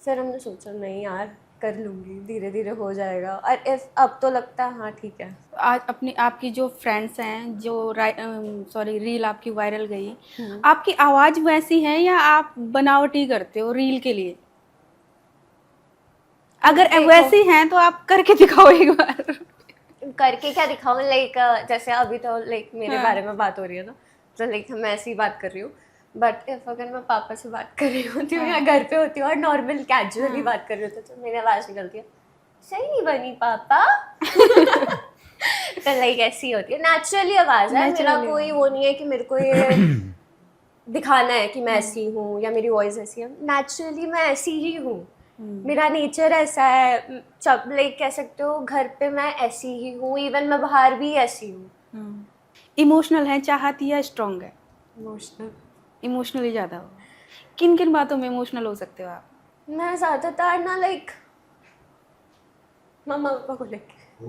B: फिर हमने सोचा नहीं यार कर लूँगी, धीरे धीरे हो जाएगा। और अब तो लगता है हाँ ठीक है।
A: आज अपनी आपकी जो फ्रेंड्स हैं जो रील आपकी वायरल गई, आपकी आवाज़ वैसी है या आप बनावटी करते हो रील के लिए? अगर वैसी हैं तो आप करके दिखाओ एक बार।
B: करके क्या दिखाऊं, लाइक जैसे अभी तो लाइक मेरे बारे में बात हो रही है ना, तो लाइक मैं ऐसी ही बात कर रही हूँ। बट इफ अगर मैं पापा से बात कर रही होती हूँ या घर पे होती हूँ और नॉर्मल कैजुअली बात कर रही होती हूँ तो मेरी आवाज़ निकलती है, सही नहीं बनी पापा। तो लाइक ऐसी होती है, नेचुरली आवाज़ है मेरा, कोई वो नहीं है कि मेरे को ये दिखाना है कि मैं ऐसी हूँ या मेरी वॉइस ऐसी है। नेचुरली मैं ऐसी ही हूँ, मेरा नेचर ऐसा है। जब लाइक कह सकते हो घर पे मैं ऐसी ही हूँ, इवन मैं बाहर भी ऐसी हूँ।
A: इमोशनल है चाहती या स्ट्रांग है?
B: इमोशनल।
A: इमोशनली ज़्यादा हो? किन किन बातों में इमोशनल हो सकते हो आप?
B: मैं ज़्यादातर ना लाइक मम्मा पापा को लेके।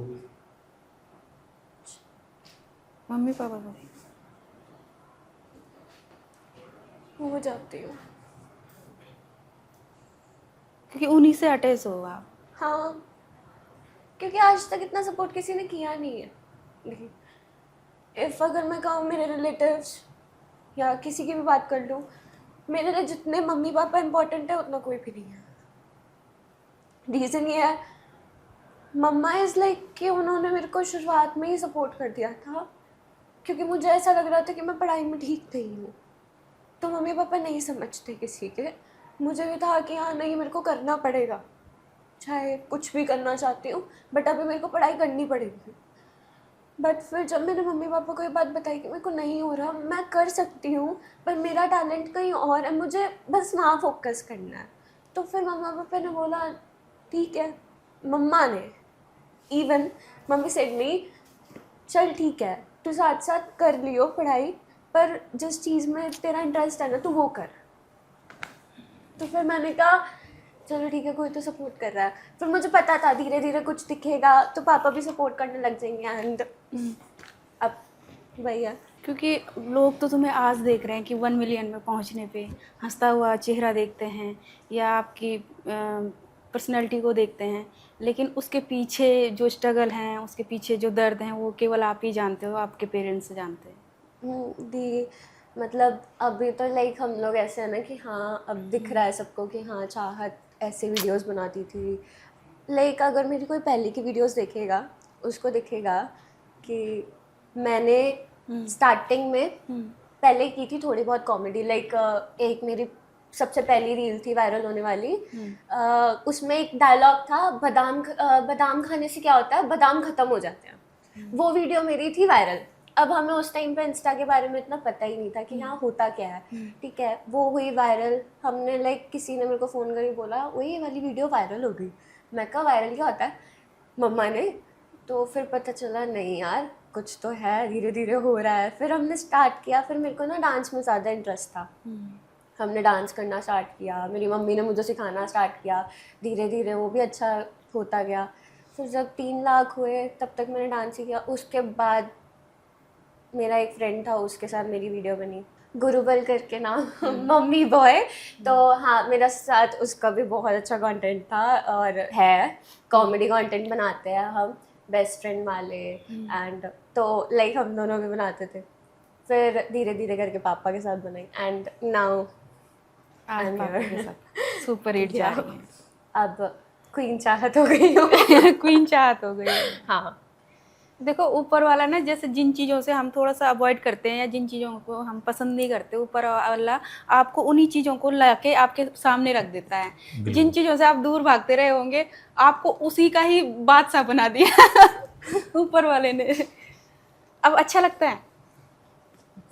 A: मम्मी पापा को
B: हो जाती हूँ,
A: क्योंकि उन्हीं से अटैच हो आप।
B: हाँ, क्योंकि आज तक इतना सपोर्ट किसी ने किया नहीं है। लेकिन इफ़ अगर मैं कहूँ मेरे रिलेटिव्स या किसी की भी बात कर लूँ, मेरे लिए जितने मम्मी पापा इम्पोर्टेंट है उतना कोई भी नहीं है। रीज़न ये है, मम्मा इज़ लाइक कि उन्होंने मेरे को शुरुआत में ही सपोर्ट कर दिया था, क्योंकि मुझे ऐसा लग रहा था कि मैं पढ़ाई में ठीक नहीं हूँ, तो मम्मी पापा नहीं समझते किसी के। मुझे भी था कि हाँ नहीं मेरे को करना पड़ेगा, चाहे कुछ भी करना चाहती हूँ, बट अभी मेरे को पढ़ाई करनी पड़ेगी। बट फिर जब मैंने मम्मी पापा को ये बात बताई कि मेरे को नहीं हो रहा, मैं कर सकती हूँ पर मेरा टैलेंट कहीं और है, मुझे बस वहाँ फोकस करना है, तो फिर मम्मा पापा ने बोला ठीक है। मम्मा ने इवन मम्मी सेड नहीं, चल ठीक है तू साथ साथ कर लियो पढ़ाई, पर जिस चीज़ में तेरा इंटरेस्ट है ना तू वो कर। तो फिर मैंने कहा चलो ठीक है, कोई तो सपोर्ट कर रहा है। फिर मुझे पता था धीरे धीरे कुछ दिखेगा तो पापा भी सपोर्ट करने लग जाएंगे, एंड अब वही है।
A: क्योंकि लोग तो तुम्हें आज देख रहे हैं कि 1 मिलियन में पहुंचने पे हंसता हुआ चेहरा देखते हैं या आपकी पर्सनैलिटी को देखते हैं, लेकिन उसके पीछे जो स्ट्रगल हैं, उसके पीछे जो दर्द हैं, वो केवल आप ही जानते हो, आपके पेरेंट्स जानते हैं।
B: दी मतलब अभी तो लाइक हम लोग ऐसे हैं ना कि हाँ अब दिख रहा है सबको कि हाँ चाहत ऐसे वीडियोस बनाती थी। लाइक अगर मेरी कोई पहले की वीडियोस देखेगा उसको दिखेगा कि मैंने स्टार्टिंग में पहले की थी थोड़ी बहुत कॉमेडी। लाइक एक मेरी सबसे पहली रील थी वायरल होने वाली। उसमें एक डायलॉग था, बादाम खाने से क्या होता है, बादाम खत्म हो जाते हैं। वो वीडियो मेरी थी वायरल। अब हमें उस टाइम पे इंस्टा के बारे में इतना पता ही नहीं था कि यहाँ होता क्या है। ठीक है, वो हुई वायरल। हमने लाइक किसी ने मेरे को फ़ोन करके बोला, वो ये वाली वीडियो वायरल हो गई। मैं कहा वायरल क्या होता है, मम्मा ने। तो फिर पता चला नहीं यार कुछ तो है, धीरे धीरे हो रहा है। फिर हमने स्टार्ट किया। फिर मेरे को ना डांस में ज़्यादा इंटरेस्ट था। हमने डांस करना स्टार्ट किया, मेरी मम्मी ने मुझे सिखाना स्टार्ट किया। धीरे धीरे वो भी अच्छा होता गया। फिर जब 3 लाख हुए तब तक मैंने डांस ही किया। उसके बाद मेरा एक फ्रेंड था, उसके साथ मेरी वीडियो बनी, गुरुबल करके नाम, मम्मी बॉय। तो हाँ, मेरा साथ उसका भी बहुत अच्छा कंटेंट था और है। कॉमेडी कंटेंट बनाते हैं हम, बेस्ट फ्रेंड वाले। एंड तो लाइक हम दोनों भी बनाते थे। फिर धीरे धीरे करके पापा के साथ बनाई एंड नाउ
A: आज पापा के साथ सुपर हिट जा रही है।
B: अब क्वीन चाहत हो गई हूँ।
A: क्वीन चाहत हो गई है।
B: हाँ,
A: देखो ऊपर वाला ना, जैसे जिन चीज़ों से हम थोड़ा सा अवॉइड करते हैं या जिन चीज़ों को हम पसंद नहीं करते, ऊपर वाला आपको उन्हीं चीज़ों को लाके आपके सामने रख देता है। जिन चीज़ों से आप दूर भागते रहे होंगे, आपको उसी का ही बादशाह बना दिया ऊपर वाले ने। अब अच्छा लगता है।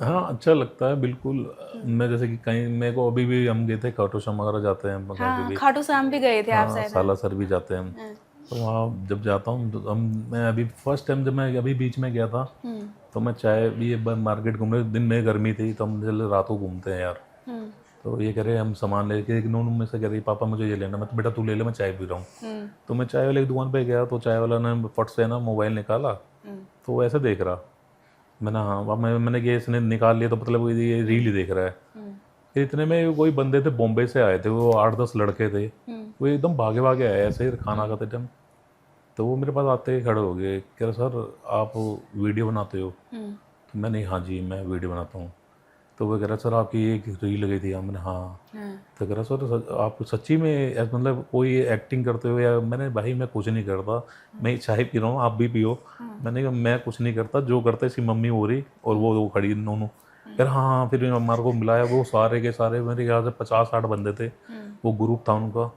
D: हाँ, अच्छा लगता है बिल्कुल। मैं जैसे कि कहीं मेरे को अभी भी हम गए थे खाटू श्याम वगैरह जाते हैं हम
A: हाँ,
D: भी।
A: खाटू श्याम भी गए थे आप
D: हाँ,
A: शायद।
D: सालासर भी जाते हैं हम।
A: हाँ।
D: तो वहाँ जब जाता हूँ तो मैं अभी फर्स्ट टाइम जब मैं अभी बीच में गया था तो मैं चाय भी मार्केट घूम रहे, दिन में गर्मी थी तो हम चले रात को घूमते हैं यार। तो ये कह रहे हम सामान लेके, एक नून में से कह रही पापा मुझे ये लेना। मैं तो बेटा तू ले ले, मैं चाय पी रहा हूँ। तो मैं चाय वाले की दुकान पे गया तो चाय वाला ने फट से ना मोबाइल निकाला तो वो ऐसे देख रहा। मैंने हाँ, अब मैंने कि इसने निकाल लिया तो मतलब ये रील ही देख रहा है। फिर इतने में कोई बंदे थे बॉम्बे से आए थे, वो 8-10 लड़के थे। वो एकदम भागे भागे आए ऐसे ही खाना खाते टाइम। तो वो मेरे पास आते ही खड़े हो गए, कह रहे सर आप वीडियो बनाते हो? तो मैंने हाँ जी मैं वीडियो बनाता हूँ। तो वो कह रहा सर आपकी एक रील गई थी। मैंने हाँ। तो कह रहा सर आप सच्ची में मतलब कोई एक्टिंग करते हो या? मैंने भाई मैं कुछ नहीं करता, मैं चाय पी रहा हूँ, आप भी पियो। मैंने कहा मैं कुछ नहीं करता, जो करता है इसकी मम्मी हो रही और वो खड़ी दोनों। फिर हाँ, फिर हमारे को मिलाया, वो सारे के सारे मेरे ख्याल से 50-60 बंदे थे, वो ग्रुप था उनका।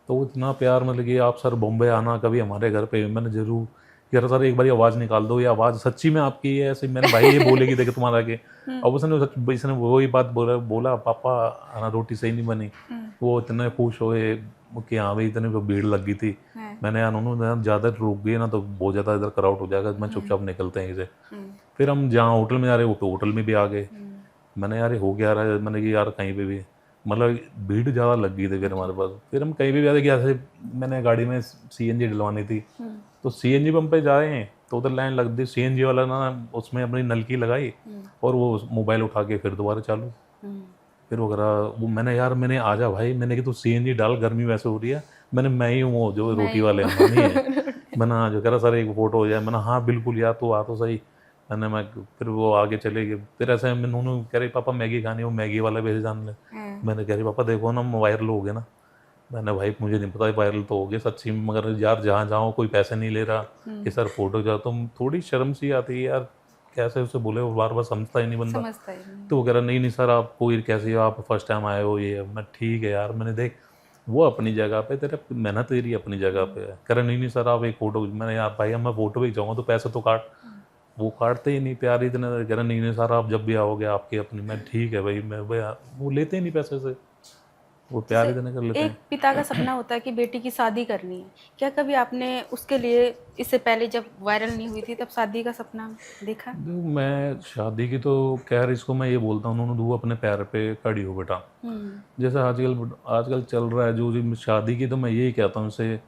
D: तो वो इतना प्यार मतलब कि आप सर बॉम्बे आना कभी हमारे घर पे। मैंने जरूर यार सर एक बार आवाज़ निकाल दो, ये आवाज़ सच्ची में आपकी है ऐसे। मैंने भाई ये बोलेगी देखे तुम्हारा के। अब इसने वही बात बोला पापा आना रोटी सही नहीं बनी। वो इतने खुश हुए कि हाँ भाई इतनी भीड़ लग गई थी। मैंने यार उन्होंने ज़्यादा रुक गए ना तो बहुत ज़्यादा इधर क्राउड हो जाएगा, मैं चुपचाप निकलते हैं इसे। फिर हम जहाँ होटल में जा रहे हो होटल में भी आ गए। मैंने यार हो गया रहा है, मैंने कि यार कहीं पे भी मतलब भीड़ ज़्यादा लग गई थी। फिर हमारे पास फिर हम कहीं भी आ गए, ऐसे मैंने गाड़ी में CNG डलवानी थी तो CNG पंप पे जाए हैं तो उधर लाइन लग दी। CNG वाला ना उसमें अपनी नलकी लगाई और वो मोबाइल उठा के फिर दोबारा चालू। फिर वो मैंने आ जा भाई, मैंने कि तू CNG डाल, गर्मी वैसे हो रही है। मैं ही हूँ वो जो रोटी वाले हम नहीं है। मैंने हाँ जो कह रहा सर एक फ़ोटो हो जाए। मैंने हाँ बिल्कुल यार तू आ तो सही। मैं फिर वो आगे चले गए। फिर ऐसे उन्होंने कह रही पापा मैगी खानी, वो मैगी वाला भेज जान ले। मैंने कह रही पापा देखो ना वायरल हो गए ना। मैंने भाई मुझे नहीं पता वायरल तो हो गया सच्ची में, मगर यार जहाँ जाओ कोई पैसे नहीं ले रहा कि सर फोटो जाओ। तो थोड़ी शर्म सी आती है यार, कैसे उसे बोले, वो बार बार समझता ही नहीं बंदा। तो वो कह रहा नहीं सर आप कोई कैसे हो, आप फर्स्ट टाइम आए हो ये। मैं ठीक है यार, मैंने देख वो अपनी जगह पे, तेरे मेहनत तेरी अपनी जगह पे है। कह रहा नहीं सर आप एक फ़ोटो। मैंने यार भाई मैं फ़ोटो भी चाहूँगा तो पैसे तो काट। वो काटते ही नहीं, प्यार इतने। कह रहा नहीं सर आप जब भी आओगे आपकी अपनी। मैं ठीक है भाई मैं वो लेते ही नहीं पैसे से, वो प्यार इतने कर लेते हैं।
A: एक पिता का सपना होता है कि बेटी की शादी करनी है। क्या कभी आपने उसके लिए इससे पहले जब वायरल नहीं हुई थी तब शादी का सपना देखा?
D: मैं शादी की तो खैर इसको मैं ये बोलता हूँ उन्होंने अपने पैर पे खड़ी हो बेटा। जैसे आजकल चल रहा है जो शादी की, तो मैं यही कहता हूँ उसे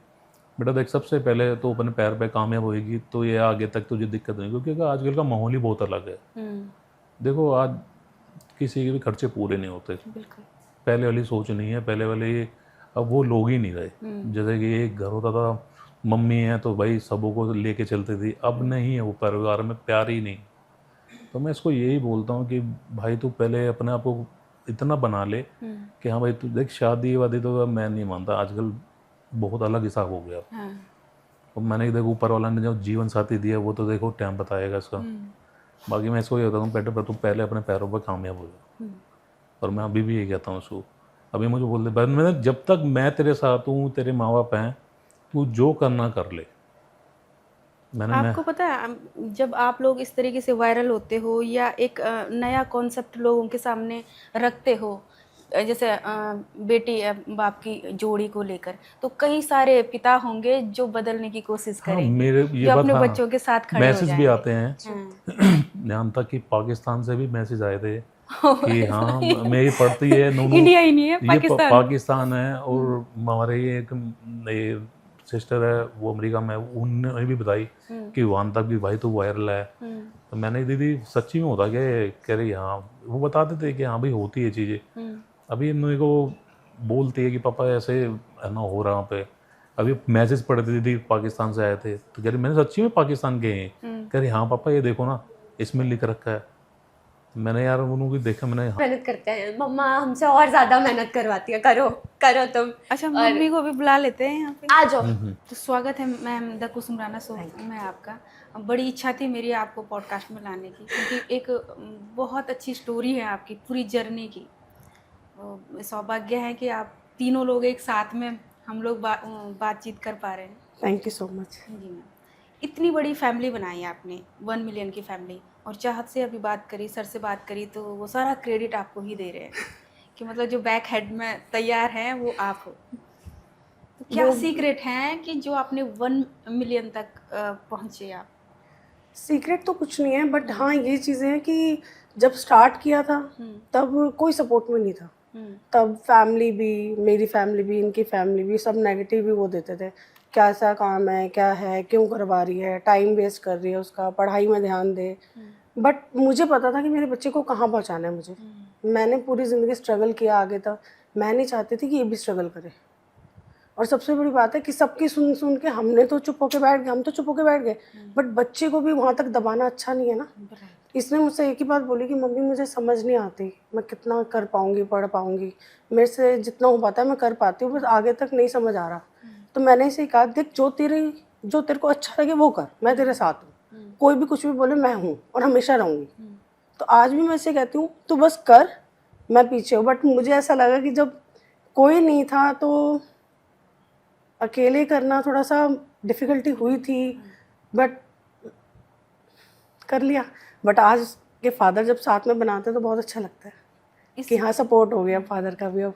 D: बेटा देख सबसे पहले तो अपने पैर पे कामयाब होएगी तो ये आगे तक तुझे दिक्कत नहीं, क्योंकि आजकल का माहौल ही बहुत अलग है। देखो आज किसी के भी खर्चे पूरे नहीं होते। पहले वाली सोच नहीं है, पहले वाले अब वो लोग ही नहीं रहे। जैसे कि एक घर होता था, मम्मी है तो भाई सबों को लेके चलती थी, अब नहीं है वो परिवार में प्यार ही नहीं। तो मैं इसको यही बोलता हूँ कि भाई तू पहले अपने आप को इतना बना ले कि हाँ भाई तू देख शादी वादी तो मैं नहीं मानता, आजकल बहुत अलग हिसाब हो गया। और मैंने देखो ऊपर वाला ने जो जीवन साथी दिया वो तो देखो टाइम बताएगा इसका। बाकी मैं इसको ये कहता हूँ बेटे पर तू पहले अपने पैरों पर कामयाब हो जाए। और मैं अभी भी ये कहता हूँ उसको अभी मुझे बोल दे, मैंने जब तक मैं तेरे साथ हूँ, तेरे माँ बाप हैं, तू जो करना कर ले। मैं
A: आपको पता है जब आप लोग इस तरीके से वायरल होते हो या एक नया कॉन्सेप्ट लोगों के सामने रखते हो, जैसे बेटी बाप की जोड़ी को लेकर, तो कई सारे पिता होंगे जो बदलने की कोशिश
D: हाँ,
A: करेंगे,
D: मेरे ये
A: जो
D: बात,
A: अपने
D: हाँ,
A: बच्चों के साथ खड़े हो
D: मैसेज भी
A: जाएंगे।
D: आते हैं।
A: हाँ।
D: यहाँ तक कि पाकिस्तान से भी मैसेज आए थे
A: ओह,
D: कि
A: ऐसा
D: हाँ
A: ही है।
D: मेरी पढ़ती है नूनू,
A: इंडिया ही नहीं है,
D: ये
A: पाकिस्तान।
D: पाकिस्तान है, और हमारे ये एक सिस्टर है वो अमेरिका में, उन्होंने भी बताई कि वहाँ तक भी भाई तो वायरल है। तो मैंने, दीदी सच्ची में होता क्या? कह रही हाँ, वो बताते थे कि हाँ भाई होती है चीज़ें। अभी मेरे को बोलती है कि पापा ऐसे है ना हो रहा वहाँ पे। अभी मैसेज पढ़े थे, दीदी पाकिस्तान से आए थे, तो कह रही मैंने सच्ची में पाकिस्तान गए हैं? कह रही हाँ पापा ये देखो ना, इसमें लिख रखा है। मैंने यार उन्होंने देखा, मैंने हाँ।
B: मेहनत करते हैं मम्मा, हमसे और ज्यादा मेहनत करवाती है, करो करो तुम।
A: अच्छा, मम्मी को भी बुला लेते हैं यहाँ पे।
B: आ जाओ।
A: तो स्वागत है ma'am the Kusum Rana show में आपका। बड़ी इच्छा थी मेरी आपको पॉडकास्ट में लाने की, क्योंकि एक बहुत अच्छी स्टोरी है आपकी पूरी जर्नी की। सौभाग्य है कि आप तीनों लोग एक साथ में हम लोग बातचीत कर पा रहे हैं।
C: Thank you so much.
A: जी मैम, इतनी बड़ी फैमिली बनाई आपने, 1 मिलियन की फैमिली, और चाहत से अभी बात करी, सर से बात करी, तो वो सारा क्रेडिट आपको ही दे रहे हैं कि मतलब जो बैक हेड में तैयार हैं वो आप हो। तो क्या सीक्रेट है कि जो आपने 1 मिलियन तक पहुँचे आप?
C: सीक्रेट तो कुछ नहीं है, बट हाँ ये चीज़ें हैं कि जब स्टार्ट किया था तब कोई सपोर्ट में नहीं था। तब फैमिली भी, मेरी फैमिली भी, इनकी फैमिली भी, सब नेगेटिव ही वो देते थे, कैसा काम है, क्या है, क्यों करवा रही है, टाइम वेस्ट कर रही है उसका, पढ़ाई में ध्यान दे। बट मुझे पता था कि मेरे बच्चे को कहाँ पहुँचाना है मुझे। मैंने पूरी ज़िंदगी स्ट्रगल किया आगे तक, मैं नहीं चाहती थी कि ये भी स्ट्रगल करे। और सबसे बड़ी बात है कि सबकी सुन सुन के हमने तो चुप होके बैठ गए, हम तो चुप होके बैठ गए, बट बच्चे को भी वहाँ तक दबाना अच्छा नहीं है ना। इसने मुझसे एक ही बात बोली कि मम्मी मुझे समझ नहीं आती, मैं कितना कर पाऊँगी, पढ़ पाऊँगी, मेरे से जितना हो पाता है मैं कर पाती हूँ, बस आगे तक नहीं समझ आ रहा। तो मैंने इसे कहा, देख जो तेरे को अच्छा लगे वो कर, मैं तेरे साथ हूँ, कोई भी कुछ भी बोले मैं हूँ और हमेशा रहूँगी। तो आज भी मैं इसे कहती हूँ तू बस कर, मैं पीछे हूँ। बट मुझे ऐसा लगा कि जब कोई नहीं था तो अकेले करना थोड़ा सा डिफ़िकल्टी हुई थी, बट कर लिया। बट आज के फादर जब साथ में बनाते हैं तो बहुत अच्छा लगता है कि हाँ सपोर्ट हो गया फादर का भी। अब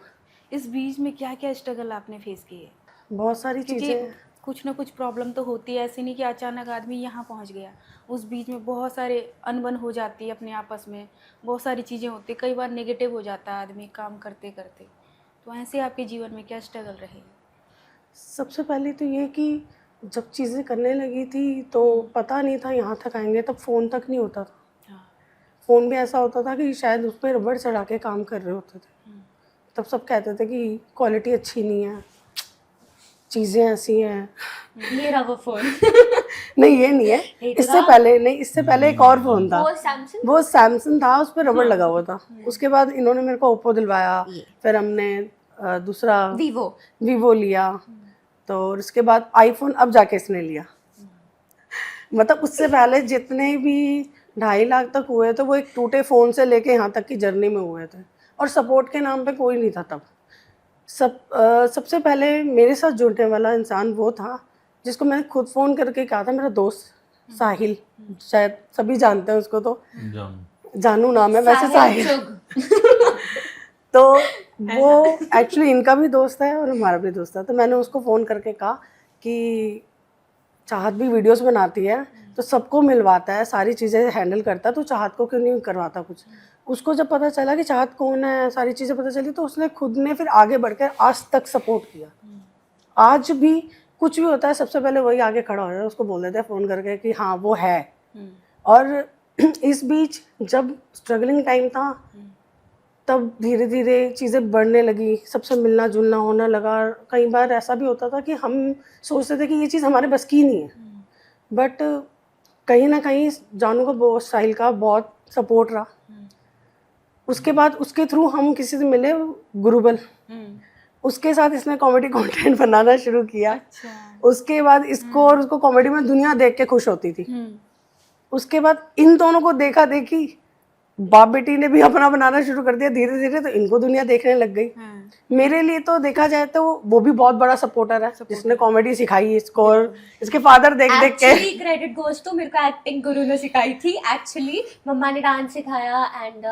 A: इस बीच में क्या क्या स्ट्रगल आपने फेस किए?
C: बहुत सारी चीज़ें,
A: कुछ ना कुछ प्रॉब्लम तो होती है, ऐसी नहीं कि अचानक आदमी यहाँ पहुँच गया। उस बीच में बहुत सारे अनबन हो जाती है अपने आपस में, बहुत सारी चीज़ें होती, कई बार नेगेटिव हो जाता है आदमी काम करते करते। तो ऐसे आपके जीवन में क्या स्ट्रगल रहे?
C: सबसे पहले तो ये कि जब चीज़ें करने लगी थी तो पता नहीं था यहाँ तक आएंगे, तब फ़ोन तक नहीं होता था। फ़ोन भी ऐसा होता था कि शायद उस पर रबड़ चढ़ा के काम कर रहे होते थे। तब सब कहते थे कि क्वालिटी अच्छी नहीं है, चीज़ें ऐसी हैं।
B: ये रहा वो फोन।
C: नहीं ये नहीं है, इससे पहले नहीं, इससे पहले एक और फ़ोन था, वो सैमसंग था, उस पर रबड़ लगा हुआ था। उसके बाद इन्होंने मेरे को ओप्पो दिलवाया, फिर हमने दूसरा वीवो लिया, तो उसके बाद आईफोन अब जाके इसने लिया। मतलब उससे पहले जितने भी 2.5 लाख तक हुए थे वो एक टूटे फ़ोन से लेके यहाँ तक की जर्नी में हुए थे, और सपोर्ट के नाम पे कोई नहीं था तब। सबसे पहले मेरे साथ जुड़ने वाला इंसान वो था जिसको मैंने खुद फ़ोन करके कहा था, मेरा दोस्त साहिल, शायद सभी जानते हैं उसको, तो जानू नाम है वैसे साहिल। तो वो एक्चुअली इनका भी दोस्त है और हमारा भी दोस्त है। तो मैंने उसको फ़ोन करके कहा कि चाहत भी वीडियोस बनाती है तो सबको मिलवाता है, सारी चीज़ें हैंडल करता है, तो चाहत को क्यों नहीं करवाता कुछ। उसको जब पता चला कि चाहत कौन है, सारी चीज़ें पता चली, तो उसने खुद ने फिर आगे बढ़कर आज तक सपोर्ट किया। आज भी कुछ भी होता है सबसे पहले वही आगे खड़ा हो जाता है, उसको बोल देते हैं फ़ोन करके कि हाँ वो है। और इस बीच जब स्ट्रगलिंग टाइम था तब धीरे धीरे चीज़ें बढ़ने लगी, सबसे मिलना जुलना होने लगा। कई बार ऐसा भी होता था कि हम सोचते थे कि ये चीज़ हमारे बस की नहीं है, बट कहीं ना कहीं जानू का बहुत साहिल का बहुत सपोर्ट रहा। उसके बाद उसके थ्रू हम किसी से मिले, गुरुबल, उसके साथ इसने कॉमेडी कंटेंट बनाना शुरू किया।
A: अच्छा।
C: उसके बाद इसको और उसको कॉमेडी में दुनिया देख के खुश होती थी। उसके बाद इन दोनों को देखा देखी बाप बेटी ने भी अपना बनाना शुरू कर दिया धीरे धीरे, तो इनको दुनिया देखने लग गई।
A: हाँ।
C: मेरे लिए तो देखा जाए तो वो भी बहुत बड़ा सपोर्टर है, जिसने कॉमेडी सिखाई इसको, और इसके फादर देख देख के।
B: एक्चुअली क्रेडिट गोज टू मेरे को एक्टिंग गुरु ने सिखाई थी। एक्चुअली मम्मा ने डांस सिखाया एंड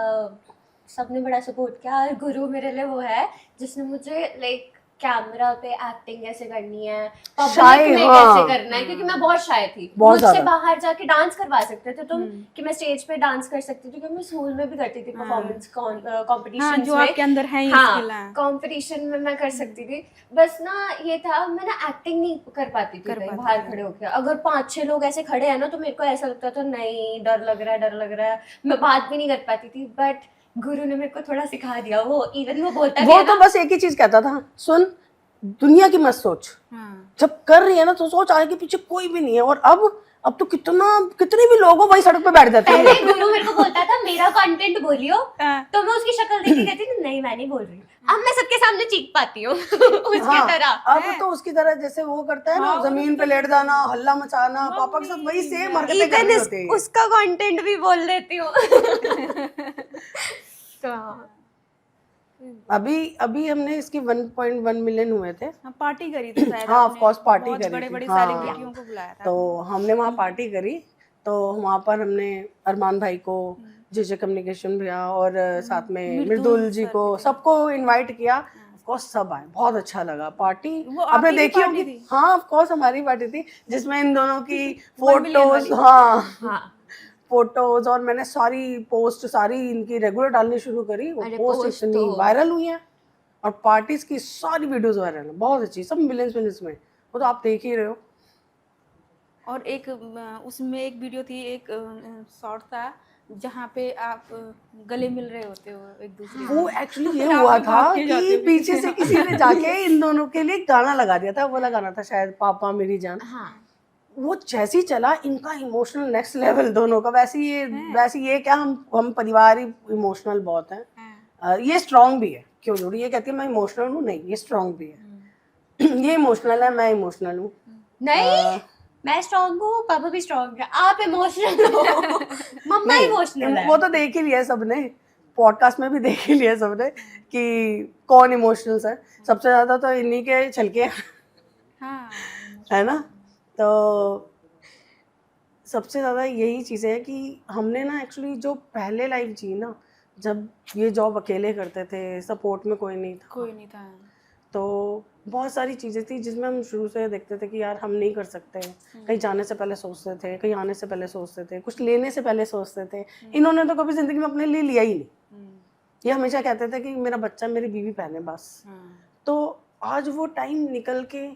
B: सबने बड़ा सपोर्ट किया। और गुरु मेरे लिए वो है जिसने मुझे लाइक कैमरा पे एक्टिंग कैसे करनी है,
C: शाय,
B: पब्लिक में
C: हाँ।
B: कैसे करना है, क्योंकि मैं बहुत शाय थी।
C: बहुत
B: मुझसे
C: ज्यादा।
B: बाहर जाके डांस करवा सकते थे तुम कि मैं स्टेज पे डांस कर सकती थी, क्योंकि मैं स्कूल में भी करती थी परफॉर्मेंस
A: हाँ,
B: कॉम्पिटिशन
A: जो आपके अंदर है ये
B: हाँ
A: skill है।
B: कंपटीशन में मैं कर सकती थी। बस ना ये था, मैं ना एक्टिंग नहीं कर पाती थी कहीं बाहर खड़े होकर। अगर 5-6 लोग ऐसे खड़े हैं ना तो मेरे को ऐसा लगता था नहीं डर लग रहा है, मैं बात भी नहीं कर पाती थी। बट गुरु ने मेरे को थोड़ा सिखा दिया। वो इवन वो बोलता
C: वो
B: था
C: तो बस एक ही चीज कहता था, सुन दुनिया की मत सोच,
A: हाँ।
C: जब कर रही है ना तो सोच आगे पीछे कोई भी नहीं है। और अब तो कितने भी लोग हो वही सड़क पे बैठ जाते हैं।
B: पहले गुरु मेरे को बोलता था मेरा कंटेंट बोलियो,
A: हाँ।
B: तो मैं उसकी शक्ल देख के कहती थी नहीं मैं नहीं बोल रही। अब मैं सबके सामने चीख पाती हूँ उसकी
C: हाँ,
B: तरह।
C: अब तो उसकी तरह जैसे वो करता है ना, जमीन पे लेट जाना, हल्ला मचाना, पापा के साथ वही सेम हरकतें कर रही होती है।
B: उसका कंटेंट भी बोल देती हूँ। तो
C: अभी हमने इसकी 1.1 मिलियन हुए थे,
A: हाँ, पार्टी करी थी शायद
C: हाँ
A: आपने,
C: ऑफ कोर्स पार्टी
A: बहुत
C: करी
A: बड़े
C: थी,
A: बड़े
C: हाँ।
A: सेलिब्रिटियों को बुलाया था।
C: तो हमने वहाँ पार्टी करी, तो वहाँ पर हमने अरमान भाई को, जेजे कम्युनिकेशन भैया और साथ में मृदुल जी को, सबको इनवाइट किया। ऑफ कोर्स सब आए, बहुत अच्छा लगा पार्टी।
A: वो
C: आपने
A: आपकी
C: देखी
A: पार्टी
C: होगी,
A: थी?
C: हाँ ऑफ कोर्स हमारी पार्टी थी, जिसमें इन दोनों की
A: 1 मिलियन
C: फोटोज,
A: वाली।
C: हाँ फोटोज, और मैंने सारी पोस्ट सारी इनकी रेगुलर डालनी शुरू करी। वो
B: अरे
C: पोस्ट
B: post
C: इतनी
B: तो-
C: वायरल हुई हैं, और पार्टीज की सारी वीडियोस वायरल हैं, बहुत अच्छी, सब मिलियंस में। वो तो आप देख ही रहे हो।
A: और एक उसमें एक वीडियो थी, एक शॉर्ट था जहाँ पे आप गले मिल रहे होते हो एक दूसरे
C: वो
A: से।
C: एक्चुअली ये
A: आप
C: हुआ
A: भी
C: था
A: भाग के जाते
C: कि
A: हो
C: पीछे
A: पीछे।
C: से किसी ने जाके इन दोनों के लिए गाना लगा दिया था, वो वाला गाना था शायद पापा मेरी जान।
B: हाँ
C: वो जैसे ही चला, इनका इमोशनल नेक्स्ट लेवल दोनों का। वैसे ये क्या, हम परिवार ही इमोशनल बहुत हैं।
A: हाँ।
C: ये स्ट्रांग भी है, क्यों जोड़ी ये कहती है मैं इमोशनल हूँ, नहीं ये स्ट्रांग भी है। ये इमोशनल है, मैं इमोशनल हूँ।
B: नहीं मैं स्ट्रांग हूँ, पापा भी स्ट्रांग है, आप इमोशनल हो। मम्मा
C: नहीं,
B: इमोशनल है।
C: वो तो देख ही लिया है सबने, पॉडकास्ट में भी देख ही लिया है सबने कि कौन इमोशनल है। सबसे ज्यादा तो इन्हीं के छलके हैं,
A: हाँ।
C: है ना। तो सबसे ज़्यादा यही चीज़ें हैं कि हमने ना एक्चुअली जो पहले लाइफ जी ना, जब ये जॉब अकेले करते थे, सपोर्ट में कोई नहीं था,
A: कोई नहीं था।
C: तो बहुत सारी चीज़ें थी जिसमें हम शुरू से देखते थे कि यार हम नहीं कर सकते। कहीं जाने से पहले सोचते थे, कहीं आने से पहले सोचते थे, कुछ लेने से पहले सोचते थे। इन्होंने तो कभी ज़िंदगी में अपने लिए लिया ही नहीं। ये हमेशा कहते थे कि मेरा बच्चा मेरी बीवी पहने बस। तो आज वो टाइम निकल के,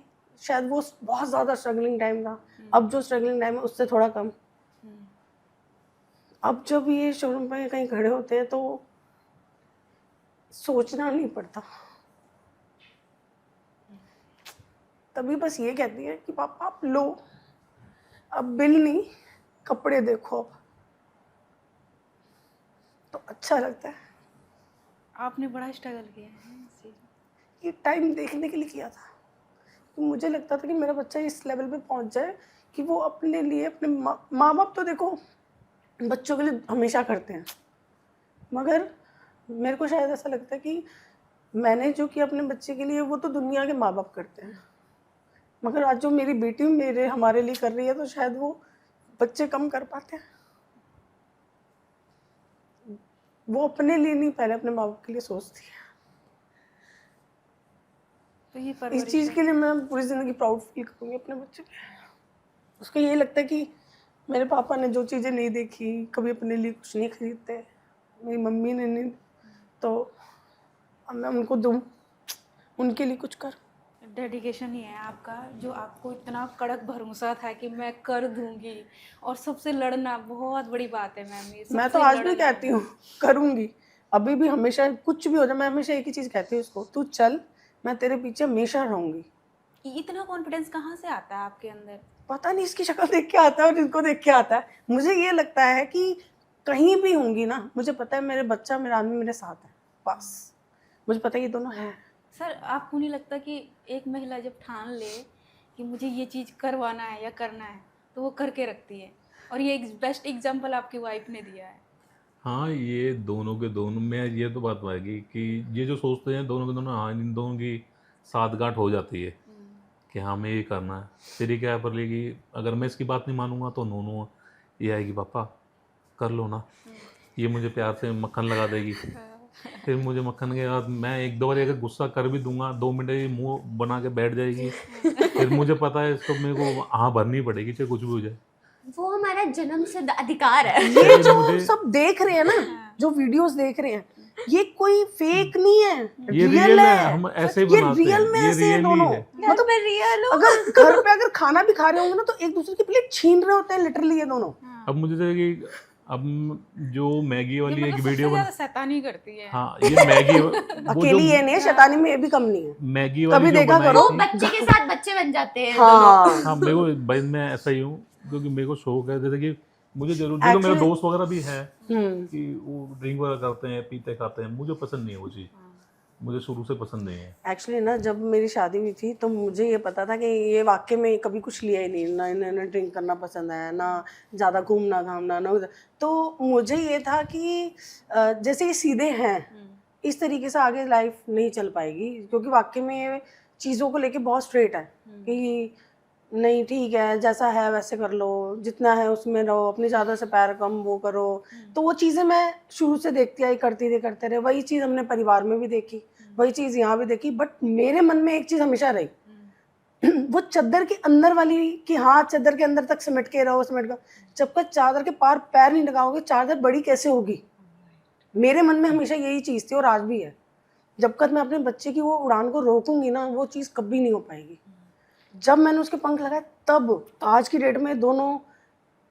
C: शायद वो बहुत ज़्यादा स्ट्रगलिंग टाइम था, अब जो स्ट्रगलिंग टाइम है उससे थोड़ा कम। अब जब ये शोरूम पे कहीं खड़े होते हैं तो सोचना नहीं पड़ता, तभी बस ये कहती है कि पापा आप लो, अब बिल नहीं कपड़े देखो, तो अच्छा लगता है।
A: आपने बड़ा स्ट्रगल किया है इस चीज़ में।
C: ये टाइम देखने के लिए किया था कि मुझे लगता था कि मेरा बच्चा इस लेवल पे पहुंच जाए कि वो अपने लिए, अपने माँ बाप तो देखो बच्चों के लिए हमेशा करते हैं, मगर मेरे को शायद ऐसा लगता है कि मैंने जो किया अपने बच्चे के लिए वो तो दुनिया के माँ बाप करते हैं, मगर आज जो मेरी बेटी हमारे लिए कर रही है तो शायद वो बच्चे कम कर पाते हैं। वो अपने लिए नहीं, पहले अपने माँ बाप के लिए सोचती है।
A: तो ये
C: इस
A: परवरिश
C: चीज़
A: है।
C: के लिए मैं पूरी ज़िंदगी प्राउड फील करूँगी अपने बच्चे पे। उसको ये लगता है कि मेरे पापा ने जो चीज़ें नहीं देखी, कभी अपने लिए कुछ नहीं खरीदते, मेरी मम्मी ने नहीं, तो अब मैं उनको दूँ, उनके लिए कुछ कर।
A: डेडिकेशन ही है आपका, जो आपको इतना कड़क भरोसा था कि मैं कर दूंगी, और सबसे लड़ना बहुत बड़ी बात है मैम। ये
C: मैं तो
A: सबसे
C: आज भी
A: लड़ना
C: कहती हूँ करूँगी, अभी भी हमेशा कुछ भी हो जाए मैं हमेशा एक ही चीज़ कहती हूँ उसको, तू चल मैं तेरे पीछे हमेशा रहूँगी।
A: इतना कॉन्फिडेंस कहाँ से आता है आपके अंदर?
C: पता नहीं, इसकी शक्ल देख के आता है और इनको देख के आता है। मुझे ये लगता है कि कहीं भी होंगी ना, मुझे पता है मेरे बच्चा मेरा आदमी मेरे साथ है, बस मुझे पता है ये दोनों हैं।
A: सर आपको नहीं लगता कि एक महिला जब ठान ले कि मुझे ये चीज़ करवाना है या करना है, तो वो करके रखती है, और ये एक बेस्ट एग्जाम्पल आपकी वाइफ ने दिया है।
D: हाँ, ये दोनों के दोनों में ये तो बात आएगी कि ये जो सोचते हैं दोनों के दोनों, हाँ इन दोनों की साठगांठ हो जाती है कि हाँ हमें ये करना है। फिर ये क्या कर लेगी, अगर मैं इसकी बात नहीं मानूंगा तो नोनू ये आएगी, पापा कर लो ना। ये मुझे प्यार से मक्खन लगा देगी। फिर मुझे मक्खन के बाद मैं एक दो बार अगर गुस्सा कर भी दूंगा, 2 मिनट ये मुंह बना के बैठ जाएगी। फिर मुझे पता है इसको मेरे को हाँ भरनी पड़ेगी चाहे कुछ भी हो जाए।
B: वो हमारा जन्म सिद्ध अधिकार है।
C: ये जो सब देख रहे हैं ना, जो वीडियोस देख रहे हैं, ये कोई फेक नहीं है,
D: ये रियल है। हम ऐसे ही
C: ये
D: बनाते हैं,
C: रियल में
D: ये
C: ऐसे हैं
D: रियल
C: दोनों।
D: है।
B: मतलब मैं रियल हूँ।
C: अगर घर पे अगर खाना भी खा रहे होंगे ना तो एक दूसरे की प्लेट छीन रहे होते हैं लिटरली ये दोनों।
D: अब मुझे तो कि अब जो मैगी वाली एक
A: सबसे
D: वीडियो
A: ज्यादा शैतानी करती है।
D: हाँ ये मैगी वो जो
C: अकेली ये नहीं है, शैतानी में ये भी कम नहीं है।
D: मैगी वाली
C: कभी
D: जो
C: देखा
D: बनाई
C: करो।
B: वो
D: थी,
B: बच्चे के साथ बच्चे बन जाते हैं।
C: हाँ
D: हाँ मेरे को भाई मैं ऐसा ही हूँ क्योंकि मेरे को शौक है, जैसे कि मुझे जरूर जो मेरा दोस्त वगैरह भी है कि वो ड्रिंक वगैरह करते हैं, पीते खाते हैं, मुझे पसंद नहीं है वो चीज़, मुझे शुरू से पसंद नहीं है।
C: एक्चुअली ना जब मेरी शादी हुई थी तो मुझे ये पता था कि ये वाकई में कभी कुछ लिया ही नहीं, ना इन्हें ड्रिंक करना पसंद है, ना ज़्यादा घूमना घामना ना। तो मुझे ये था कि जैसे ये सीधे हैं इस तरीके से आगे लाइफ नहीं चल पाएगी, क्योंकि वाकई में ये चीज़ों को लेके बहुत स्ट्रेट है कि नहीं ठीक है जैसा है वैसे कर लो, जितना है उसमें रहो, अपनी ज़्यादा से पैर कम वो करो। तो वो चीज़ें मैं शुरू से देखती आई, करते रहे। वही चीज़ हमने परिवार में भी देखी, वही चीज़ यहाँ भी देखी। बट मेरे मन में एक चीज़ हमेशा रही वो चादर के अंदर वाली कि हाँ चादर के अंदर तक सिमट के रहो, सिमट कर। जब तक चादर के पार पैर नहीं लगाओगे चादर बड़ी कैसे होगी। मेरे मन में हमेशा यही चीज़ थी और आज भी है। जब तक मैं अपने बच्चे की वो उड़ान को रोकूंगी ना वो चीज़ कभी नहीं हो पाएगी। जब मैंने उसके पंख लगाए तब आज की डेट में दोनों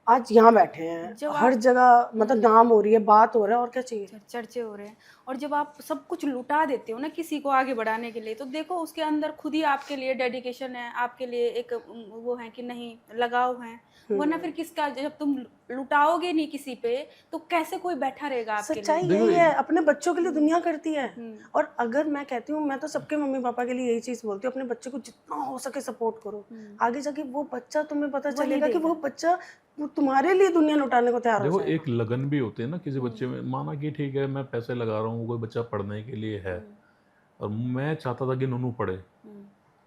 C: आज यहाँ बैठे हैं, हर जगह मतलब नाम हो रही है, बात हो रहा है, और क्या चाहिए।
A: चर्चे हो रहे हैं। और जब आप सब कुछ लुटा देते हो ना किसी को आगे बढ़ाने के लिए, तो देखो उसके अंदर खुद ही आपके लिए डेडिकेशन है, आपके लिए एक वो है कि नहीं लगाव है। वरना फिर किसका, जब तुम लुटाओगे नहीं किसी पे तो कैसे कोई बैठा रहेगा आपके लिए।
C: सच्चाई यही है, अपने बच्चों के लिए दुनिया करती है। और अगर मैं कहती हूँ, मैं तो सबके मम्मी पापा के लिए यही चीज़ बोलती हूँ, अपने बच्चे को जितना हो सके सपोर्ट करो। आगे जाके वो बच्चा तुम्हें पता चलेगा कि वो बच्चा वो तुम्हारे लिए दुनिया लुटाने को तैयार हो
D: देखो
C: जाएगा।
D: एक लगन भी होती है ना किसी बच्चे में, माना कि ठीक है मैं पैसे लगा रहा हूँ, कोई बच्चा पढ़ने के लिए है और मैं चाहता था कि नूनू पढ़े,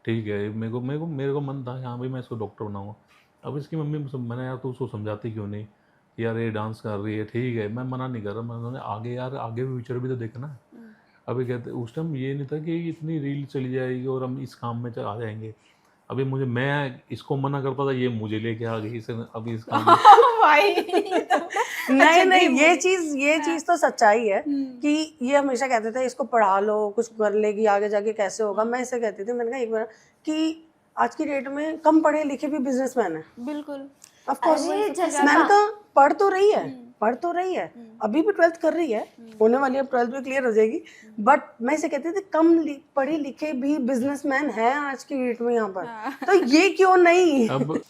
D: ठीक है मेरे को मन था हाँ भाई मैं इसको डॉक्टर बनाऊंगा। अब इसकी मम्मी मैंने यार तो उसको समझाती क्यों नहीं, यार ये डांस कर रही है ठीक है, मैं मना नहीं कर रहा, मैंने आगे यार आगे फ्यूचर भी तो देखना। अभी कहते उस टाइम ये नहीं था कि इतनी रील चली जाएगी और हम इस काम में आ जाएंगे। अभी मैं इसको मना करता था, ये मुझे लेके आ गई इसे अभी इस काम में।
A: भाई
C: नहीं ये चीज तो सच्चाई है कि ये हमेशा कहते थे इसको पढ़ा लो कुछ कर लेगी आगे जाके कैसे होगा। मैं इसे कहती थी, मैंने कहा एक बार कि आज की डेट में कम पढ़े लिखे भी बिजनेसमैन है।
A: बिल्कुल
C: ऑफ कोर्स मैंने कहा पढ़ तो रही है अभी भी 12th कर रही है, होने वाली है 12th भी क्लियर हो जाएगी। बट मैं इसे कहती थी कम पढ़े लिखे भी बिजनेसमैन है आज की डेट में यहाँ पर, तो ये क्यों नहीं।
D: अब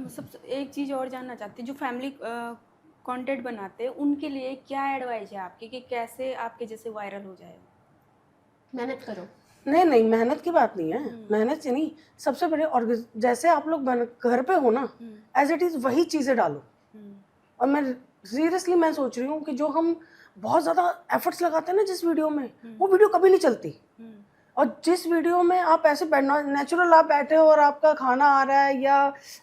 A: सबसे एक चीज़ और जानना चाहती हूँ, जो फैमिली कंटेंट बनाते हैं उनके लिए क्या एडवाइस है आपकी कि कैसे आपके जैसे वायरल हो जाए।
B: मेहनत करो।
C: नहीं मेहनत की बात नहीं है, मेहनत से नहीं, सबसे पहले और जैसे आप लोग घर पे हो ना एज इट इज वही चीज़ें डालो। और मैं सीरियसली मैं सोच रही हूँ कि जो हम बहुत ज़्यादा एफर्ट्स लगाते हैं ना जिस वीडियो में, वो वीडियो कभी नहीं चलती। और जिस वीडियो में आप ऐसे नेचुरल आप बैठे हो और आपका खाना आ रहा है या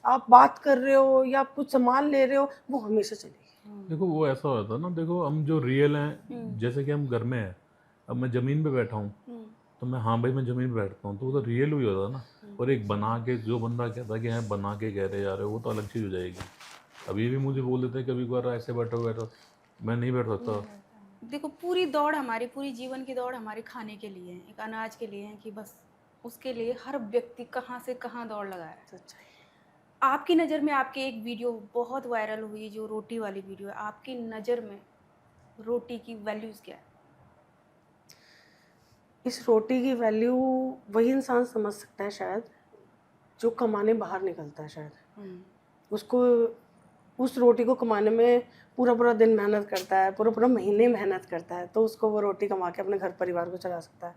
C: आप बात कर रहे हो या आप कुछ सामान ले रहे हो, वो हमेशा चलेगी।
D: देखो वो ऐसा होता है ना, देखो हम जो रियल हैं, जैसे कि हम घर में हैं, अब मैं ज़मीन पे बैठा हूँ तो मैं हाँ भाई मैं ज़मीन पे बैठता हूँ तो वो तो रियल ही होता है ना। और एक बना के जो बंदा कहता है कि हाँ बना के कह रहे जा रहे हो, वो तो अलग चीज़ हो जाएगी। अब ये भी मुझे बोल देते हैं कभी कभार ऐसे बैठो, मैं नहीं बैठ सकता।
A: देखो पूरी दौड़ हमारी, पूरी जीवन की दौड़ हमारे खाने के लिए है, एक अनाज के लिए है कि बस उसके लिए हर व्यक्ति कहाँ से कहाँ दौड़ लगा है। आपकी नज़र में आपकी एक वीडियो बहुत वायरल हुई जो रोटी वाली वीडियो है, आपकी नज़र में रोटी की वैल्यूज़ क्या है?
C: इस रोटी की वैल्यू वही इंसान समझ सकता है शायद जो कमाने बाहर निकलता है। शायद उसको उस रोटी को कमाने में पूरा दिन मेहनत करता है, पूरा महीने मेहनत करता है, तो उसको वो रोटी कमा के अपने घर परिवार को चला सकता है।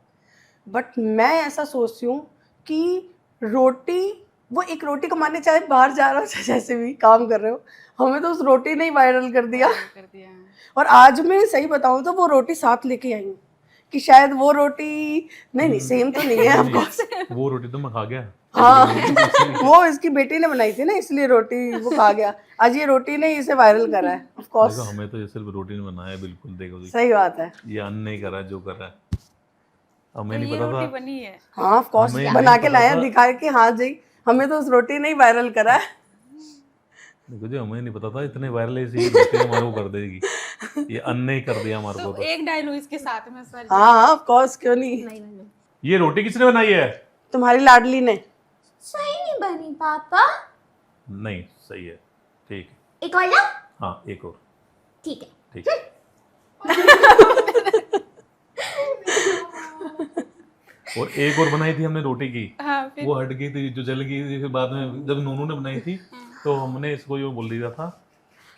C: बट मैं ऐसा सोचती हूँ कि रोटी, वो एक रोटी कमाने चाहे बाहर जा रहा हो चाहे जैसे भी काम कर रहे हो, हमें तो उस रोटी ने ही वायरल कर दिया। और आज मैं सही बताऊं तो वो रोटी साथ लेके आई हूँ कि शायद वो रोटी नहीं सेम तो नहीं है आपको।
D: वो रोटी तो मैं खा गया।
C: हाँ वो इसकी बेटी ने बनाई थी ना, इसलिए रोटी वो खा गया। आज ये रोटी ने इसे वायरल करा है ऑफ कोर्स।
D: देखो हमें तो ये सिर्फ रोटी ने बनाया है, बिल्कुल देखो
C: सही बात है।
D: ये अन्न नहीं कर रहा है जो कर रहा है। हमें
A: तो
D: नहीं
A: ये
D: पता
A: रोटी
D: था।
A: बनी है।
C: हाँ ऑफ कोर्स
D: हमें
C: बना
D: नहीं
C: के
D: पता
C: लाया,
D: था।
C: दिखा के हाँ जी हमें तो उस रोटी ने ही वायरल करा है।
D: देखो जी हमें नहीं पता था इतने वायरल ऐसी रोटी हमारे को कर देगी, ये अन्न ने ही कर दिया हमारे को।
A: तो एक डायलॉग इसके साथ में सर।
C: हाँ ऑफ कोर्स क्यों नहीं।
D: ये रोटी किसने बनाई है?
C: तुम्हारी लाडली ने।
B: सही नहीं बनी पापा।
D: नहीं सही है, ठीक है।
B: एक और ना?
D: हाँ एक और,
B: ठीक है।
D: ठीक है। और एक और बनाई थी हमने रोटी की,
A: हाँ, फिर
D: वो हट गई थी, जो जल गई थी। फिर बाद में जब नोनू ने बनाई थी तो हमने इसको ये बोल दिया था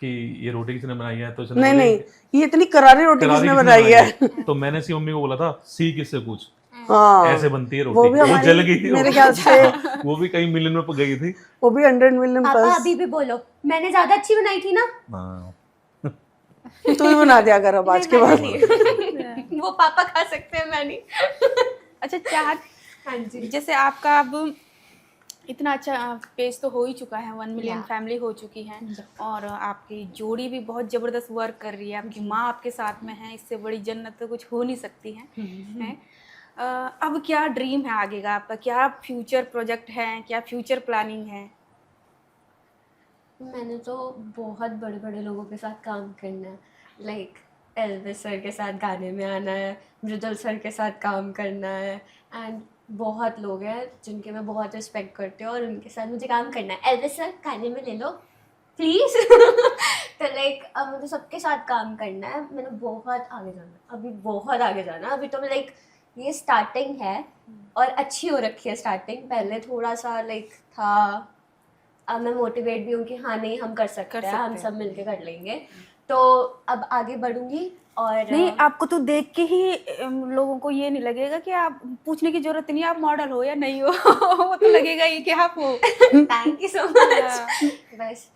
D: कि ये रोटी किसने बनाई है, तो इसने
C: नहीं
D: बोली,
C: नहीं ये इतनी करारी रोटी
D: करारी
C: किसने
D: किसने
C: बनाई है।
D: तो मैंने सी मम्मी को बोला था सी किससे पूछ,
C: हाँ
D: ऐसे बनती है
C: वो
D: रोटी।
C: भी
D: वो
C: हमारी-
D: जल गई थी
C: मेरे ख्याल से
D: वो भी कई मिलियन में गई थी।
C: वो भी 100 मिलियन
B: पापा
C: प्लस।
B: अभी भी बोलो, मैंने ज्यादा अच्छी बनाई थी ना?
D: हाँ
C: तू ही बना दिया कर अब आज के बाद।
B: वो पापा खा सकते हैं, मैं नहीं।
A: अच्छा चाहत,
B: हाँ जी।
A: जैसे आपका अब इतना अच्छा पेज तो हो ही चुका है, 1 मिलियन
B: Yeah.
A: फैमिली हो चुकी है और आपकी जोड़ी भी बहुत ज़बरदस्त वर्क कर रही है, आपकी माँ आपके साथ में है, इससे बड़ी जन्नत तो कुछ हो नहीं सकती है। अब क्या ड्रीम है आगे का आपका, क्या फ्यूचर प्रोजेक्ट है, क्या फ्यूचर प्लानिंग है?
B: मैंने तो बहुत बड़े बड़े लोगों के साथ काम करना है, लाइक एल्विस सर के साथ गाने में आना है, मृदुल सर के साथ काम करना है, एंड बहुत लोग हैं जिनके मैं बहुत रिस्पेक्ट करती हूँ और उनके साथ मुझे काम करना है। एल्विस सर गाने में ले लो प्लीज़। तो लाइक अब मुझे सबके साथ काम करना है। मैंने बहुत आगे जाना है, अभी बहुत आगे जाना है। अभी तो मैं लाइक ये स्टार्टिंग है और अच्छी हो रखी है स्टार्टिंग। पहले थोड़ा सा लाइक था, अब मैं मोटिवेट भी हूँ कि हाँ नहीं हम कर सकते हैं, हम सब मिलके कर लेंगे। तो अब आगे बढ़ूंगी और
A: नहीं, आपको तो देख के ही लोगों को ये नहीं लगेगा कि आप पूछने की जरूरत नहीं, आप मॉडल हो या नहीं हो। वो तो लगेगा ही कि आप हो।
B: Thank you so much. बस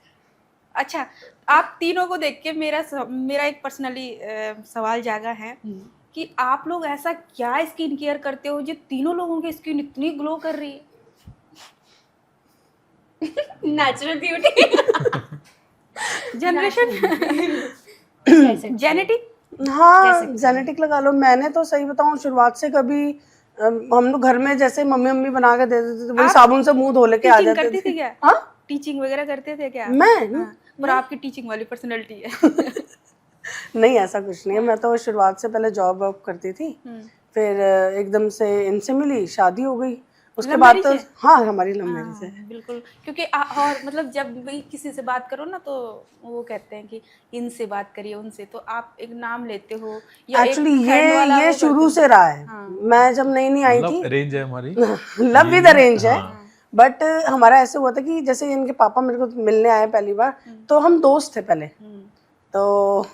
A: अच्छा, आप तीनों को देख के मेरा एक पर्सनली सवाल जागा है कि आप लोग ऐसा क्या स्किन केयर करते हो जो तीनों लोगों की स्किन इतनी ग्लो कर रही है?
B: Natural beauty,
A: generation, genetic.
C: हाँ जेनेटिक लगा लो। मैंने तो सही बताऊं शुरुआत से कभी हम लोग घर में जैसे मम्मी बना के दे देते थे, वही साबुन से मुंह धो लेके आ जाते
A: करती
C: थे।
A: थी क्या?
C: हाँ
A: टीचिंग वगैरह करते थे क्या?
C: मैं
A: हाँ, पर आपकी टीचिंग वाली पर्सनैलिटी है।
C: नहीं ऐसा कुछ नहीं है। मैं तो शुरुआत से पहले जॉब वॉब करती थी, फिर एकदम से इनसे मिली, शादी हो गई। उसके बाद तो हाँ हमारी लव मैरिज है।
A: बिल्कुल, क्योंकि और मतलब जब भी किसी से बात करो ना तो वो कहते हैं कि इनसे बात करिए, उनसे, तो आप एक नाम लेते हो या
C: एक्चुअली ये शुरू से रहा है। मैं जब नई आई थी,
D: अरेंज है हमारी,
C: लव विद अरेंज है, बट हमारा ऐसे हुआ था कि जैसे इनके पापा मेरे को मिलने आए पहली बार, तो हम दोस्त थे पहले। तो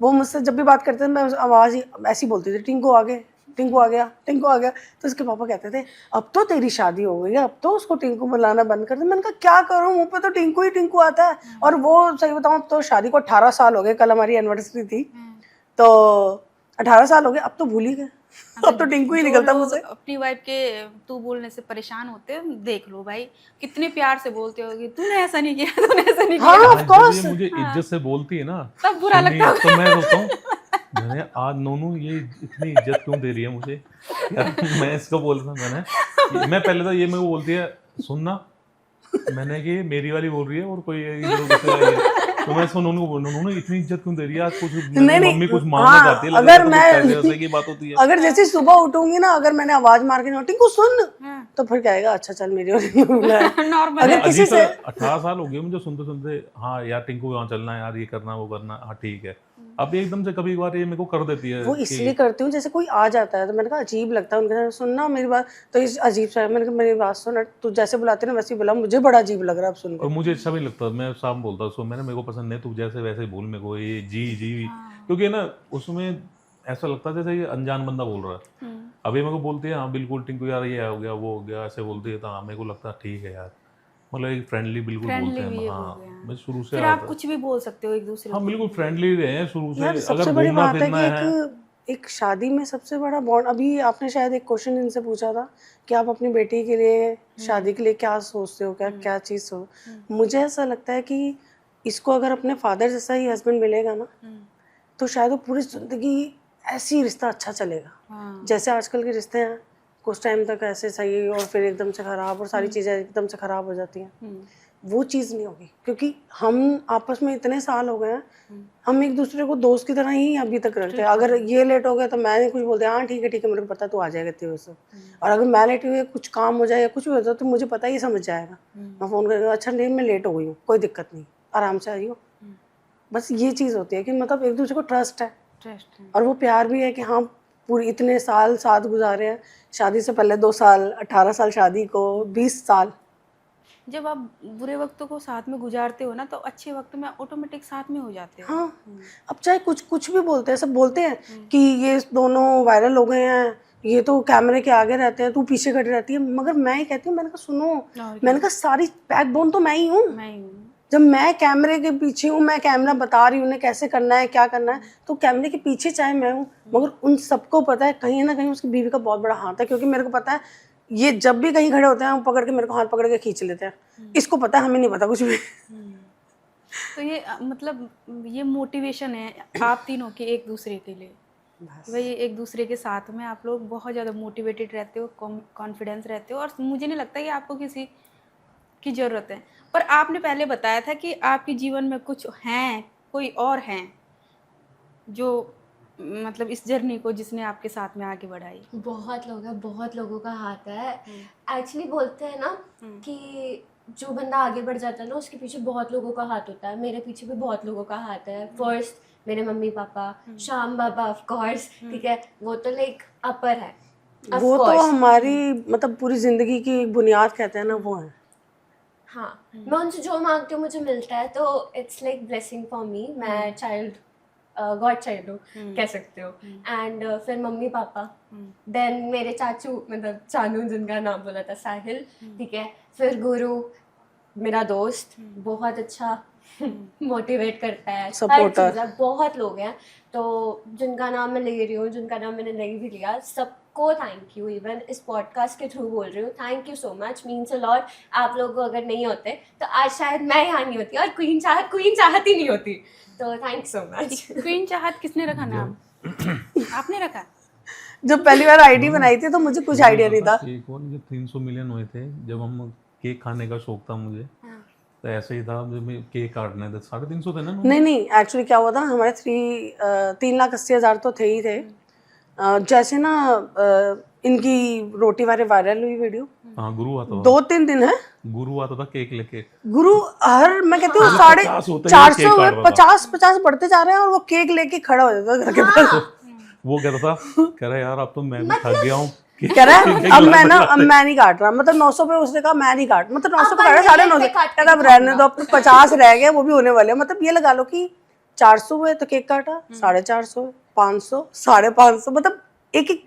C: वो मुझसे जब भी बात करते थे मैं आवाज़ ही ऐसी बोलती थी, टिंकू आ गए, टिंकू आ गया, टिंकू आ गया। तो उसके पापा कहते थे अब तो तेरी शादी हो गई है, अब तो उसको टिंकू बुलाना बंद कर दे। मैंने कहा क्या करूं, मुंह पे तो टिंकू ही टिंकू आता है। और वो सही बताऊं अब तो शादी को 18 साल हो गए, कल हमारी एनिवर्सरी थी, तो 18 साल हो गए, अब तो भूल ही गए। अब तो टिंकू ही निकलता मुझसे।
A: अपनी वाइफ के तू बोलने से परेशान होते हैं, देख लो भाई कितने प्यार से बोलते हो कि तूने ऐसा नहीं किया, तूने ऐसा नहीं किया।
C: हाँ ऑफ कोर्स।
D: मुझे इज्जत से बोलती है ना
A: तब बुरा लगता है।
D: तो मैं सोचता हूँ मैंने आज नोनू ये इतनी इज्जत क्यों दे रही है मुझे यार। मैं इसको बोलता मैं पहले तो ये मेरे को बोलती है सुनना, मैंने कि मेरी वाली बोल रही है और कोई इधर उधर से आई है। तो मैं इसको नोनू को बोल, नोनू इतनी इज्जत क्यों दे रही है आज, कुछ मम्मी कुछ मांगना चाहती है,
C: अगर
D: मैं की बात होती है।
C: अगर जैसे सुबह उठूंगी ना, अगर मैंने आवाज मार के टिंकू सुन, तो फिर कहेगा अच्छा चल मेरी वाली
A: नॉर्मल।
C: अगर किसी से
D: 18 साल हो गए मुझे सुनते सुनते, हाँ यार टिंकू यहाँ चलना है यार, ये करना वो करना, हाँ ठीक है। अब एकदम से कभी बार ये मेरे को कर देती है।
C: वो इसलिए करती हूँ जैसे कोई आ जाता है तो मैंने कहा अजीब लगता है, उनके साथ सुनना मेरी बात, तो इस अजीब सा मैंने कहा मेरी बात सुन, तू जैसे बुलाते ना वैसे ही बुला, मुझे बड़ा अजीब लग रहा है अब सुन के।
D: और मुझे अच्छा भी लगता, मैं साफ बोलता उसको, मैंने मेरे को पसंद नहीं, तू जैसे वैसे बोल मेरे को, ये जी जी, क्योंकि ना उसमें ऐसा लगता है जैसे ये अनजान बंदा बोल रहा है। अभी मेरे को बोलती है हाँ बिल्कुल टिंकू यार ये हो गया वो हो गया, ऐसे बोलती है, तो हाँ मेरे को लगता है ठीक है यार, मतलब एक फ्रेंडली बिल्कुल बोलते हैं। हाँ मैं शुरू से
A: फिर
D: आया
A: आप
D: था।
A: कुछ भी बोल सकते हो एक दूसरे
D: हाँ
A: को।
D: बिल्कुल फ्रेंडली रहे हैं शुरू से।
C: यार
D: अगर
C: सबसे बड़ी
D: घूमना
C: बात है
D: फिरना
C: कि एक शादी में सबसे बड़ा बॉन्ड, अभी आपने शायद एक क्वेश्चन इनसे पूछा था कि आप अपनी बेटी के लिए शादी के लिए क्या सोचते हो, क्या क्या चीज़ सो, मुझे ऐसा लगता है कि इसको अगर अपने फादर जैसा ही हस्बैंड मिलेगा ना तो शायद वो पूरी ज़िंदगी ऐसे ही रिश्ता अच्छा चलेगा।
A: हाँ।
C: जैसे आजकल के रिश्ते हैं, कुछ टाइम तक ऐसे सही और फिर एकदम से ख़राब और सारी चीज़ें एकदम से ख़राब हो जाती हैं, वो चीज़ नहीं होगी। क्योंकि हम आपस में इतने साल हो गए हैं, हम एक दूसरे को दोस्त की तरह ही अभी तक रखते हैं। अगर ये लेट हो गया तो मैं नहीं कुछ बोलते, हाँ ठीक है मेरे को पता है तू आ जाएगा इतनी वजह से। और अगर मैं लेट हुई, कुछ काम हो जाए या कुछ भी हो जाए तो मुझे पता है ये समझ जाएगा। मैं फ़ोन करके, अच्छा नहीं मैं लेट हो गई हूँ, कोई दिक्कत नहीं, आराम से आई हो। बस ये चीज़ होती है कि मतलब एक दूसरे को ट्रस्ट है
A: ट्रस्ट है।
C: और वो प्यार भी है कि हाँ पूरी इतने साल साथ गुजारे हैं। शादी से पहले 2 साल, 18 साल शादी को, 20 साल।
A: जब आप बुरे वक्तों को साथ में गुजारते हो ना तो अच्छे वक्त में ऑटोमेटिक साथ में हो जाते हो।
C: हाँ, अब चाहे कुछ कुछ भी बोलते हैं, सब बोलते हैं कि ये दोनों वायरल हो गए हैं, ये तो कैमरे के आगे रहते हैं, तू पीछे खड़ी रहती है। मगर मैं ही कहती हूँ, मैंने कहा सुनो, मैंने कहा सारी बैकबोन तो मैं ही हूँ।
A: मैं ही हूँ।
C: जब मैं कैमरे के पीछे हूँ, मैं कैमरा बता रही हूँ उन्हें कैसे करना है क्या करना है, तो कैमरे के पीछे चाहे मैं हूँ, मगर उन सबको पता है कहीं ना कहीं उसकी बीवी का बहुत बड़ा हाथ है। क्योंकि मेरे को पता है ये जब भी कहीं खड़े होते हैं वो पकड़ के मेरे को हाथ पकड़ के खींच लेते हैं। इसको पता है, हमें नहीं पता कुछ भी।
A: तो ये मतलब ये मोटिवेशन है आप तीनों की एक दूसरे के लिए। वही एक दूसरे के साथ में आप लोग बहुत ज़्यादा मोटिवेटेड रहते हो, कॉन्फिडेंस रहते हो, और मुझे नहीं लगता कि आपको किसी की ज़रूरत है। पर आपने पहले बताया था कि आपके जीवन में कुछ हैं, कोई और हैं जो मतलब इस जर्नी को जिसने आपके साथ में आगे बढ़ाई।
B: बहुत लोग हैं, बहुत लोगों का हाथ है। एक्चुअली बोलते हैं ना कि जो बंदा आगे बढ़ जाता है ना उसके पीछे बहुत लोगों का हाथ होता है। मेरे पीछे भी बहुत लोगों का हाथ है। फर्स्ट मेरे mummy papa, Shyam Baba of course, ठीक है, वो तो लाइक अपर है। Of
C: वो तो
B: course.
C: हमारी मतलब पूरी जिंदगी की एक बुनियाद कहते हैं ना, वो है।
B: हाँ, मैं उनसे जो मांगती हूँ मुझे मिलता है, तो it's like blessing for me. मैं चाइल्ड, गॉड चाइल्ड हूँ कह सकते हो। एंड फिर मम्मी पापा, देन मेरे चाचू, मतलब चानू जिनका नाम बोला था साहिल, ठीक है, फिर गुरु मेरा दोस्त बहुत अच्छा मोटिवेट करता है, हर
C: Supporter.
B: चीज़ है। बहुत लोग हैं तो जिनका नाम मैं ले रही हूँ, जिनका नाम मैंने नहीं भी लिया, सबको थैंक यू। इवन इस पॉडकास्ट के थ्रू बोल रही हूँ, thank you so much, means a lot. आप लोग अगर नहीं होते तो आज शायद मैं यहाँ नहीं होती और क्वीन चाहत ही नहीं होती। तो थैंक सो मच।
A: क्वीन चाहत किसने रखा नाम? आपने रखा?
C: जब पहली बार आईडी बनाई थी तो मुझे कुछ आइडिया नहीं था।
D: केक और जब 300 मिलियन हुए थे, जब हम केक खाने का शौक था मुझे, तो ऐसे ही था जब मैं केक काटने थे 350 थे ना।
C: नहीं एक्चुअली क्या हुआ था, हमारे 3,80,000 तो थे ही थे। जैसे ना इनकी रोटी वाले वायरल हुई वीडियो,
D: हाँ गुरु आता था,
C: 2-3 दिन है
D: गुरु आता था केक लेके।
C: गुरु हर, मैं कहती हूँ
D: 50 होते हैं, केक
C: 450
D: काट रहा था।
C: 50 बढ़ते जा रहे हैं और वो केक लेके खड़ा हो जाता है घर के पास।
D: वो कहता था, कह रहा यार अब तो मैं भी थक गया हूँ।
C: कह रहा है अब मैं नहीं काट रहा, मतलब 900 पे उसने कहा मैं नहीं काट, मतलब 900 पे काटा, 950 कहता अब रहने दो, अब तो 50 रह गए वो भी होने वाले हैं। मतलब ये लगा लो कि 400 हुए तो केक काटा, 450, 500, 550, मतलब एक एक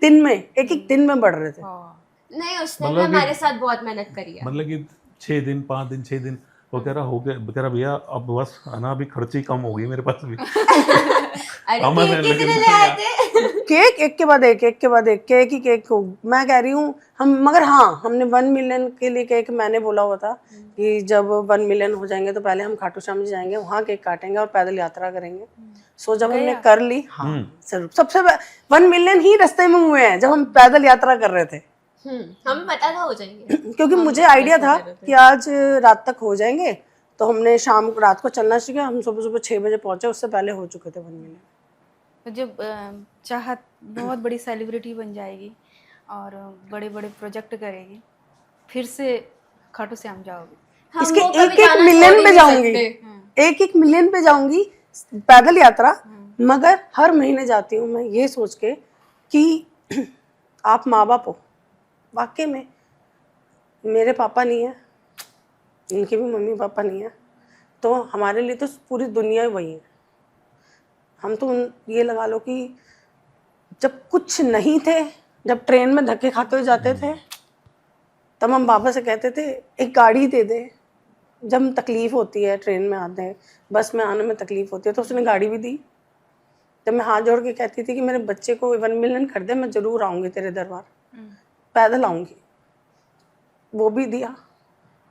C: दिन में बढ़ रहे थे।
B: नहीं, उसने भी हमारे साथ बहुत मेहनत करी है।
D: मतलब कि 6 दिन 5 दिन 6 दिन वो कह रहा हो गया, कह रहा भैया अब बस है ना, अभी खर्चे कम हो गई मेरे पास भी।
B: अरे केक कितने ले आए थे?
C: केक एक के बाद एक केक ही केक हो। मैं कह रही हूँ हम, मगर हाँ हमने 1 मिलियन के लिए केक मैंने बोला हुआ था कि जब 1 मिलियन हो जाएंगे तो पहले हम खाटू श्याम जी जाएंगे, वहाँ केक काटेंगे और पैदल यात्रा करेंगे। सो जब हमने कर ली, हाँ जरूर, सबसे 1 मिलियन ही रास्ते में हुए हैं जब हम पैदल यात्रा कर रहे थे।
B: हमें पता था हो जाएंगे,
C: क्योंकि मुझे आइडिया था कि आज रात तक हो जाएंगे, तो हमने रात को चलना शुरू किया। हम सुबह 6 बजे पहुंचे, उससे पहले हो चुके थे 1 मिलियन।
A: तो जब चाहत बहुत बड़ी सेलिब्रिटी बन जाएगी और बड़े बड़े प्रोजेक्ट करेगी, फिर से खाटू श्याम जाओगे?
C: इसके 1-1 मिलियन पे जाऊंगी, 1-1 मिलियन पे जाऊंगी पैदल यात्रा। मगर हर महीने जाती हूँ मैं ये सोच के कि आप माँ बाप हो, वाकई में मेरे पापा नहीं है, इनके भी मम्मी पापा नहीं है, तो हमारे लिए तो पूरी दुनिया ही वही है। हम तो ये लगा लो कि जब कुछ नहीं थे, जब ट्रेन में धक्के खाते हुए जाते थे, तब हम पापा से कहते थे एक गाड़ी दे दे, जब तकलीफ होती है ट्रेन में आते हैं, बस में आने में तकलीफ होती है, तो उसने गाड़ी भी दी। जब मैं हाथ जोड़ के कहती थी कि मेरे बच्चे को 1 मिलियन कर दे, मैं ज़रूर आऊँगी तेरे दरबार, पैदल आऊँगी, वो भी दिया।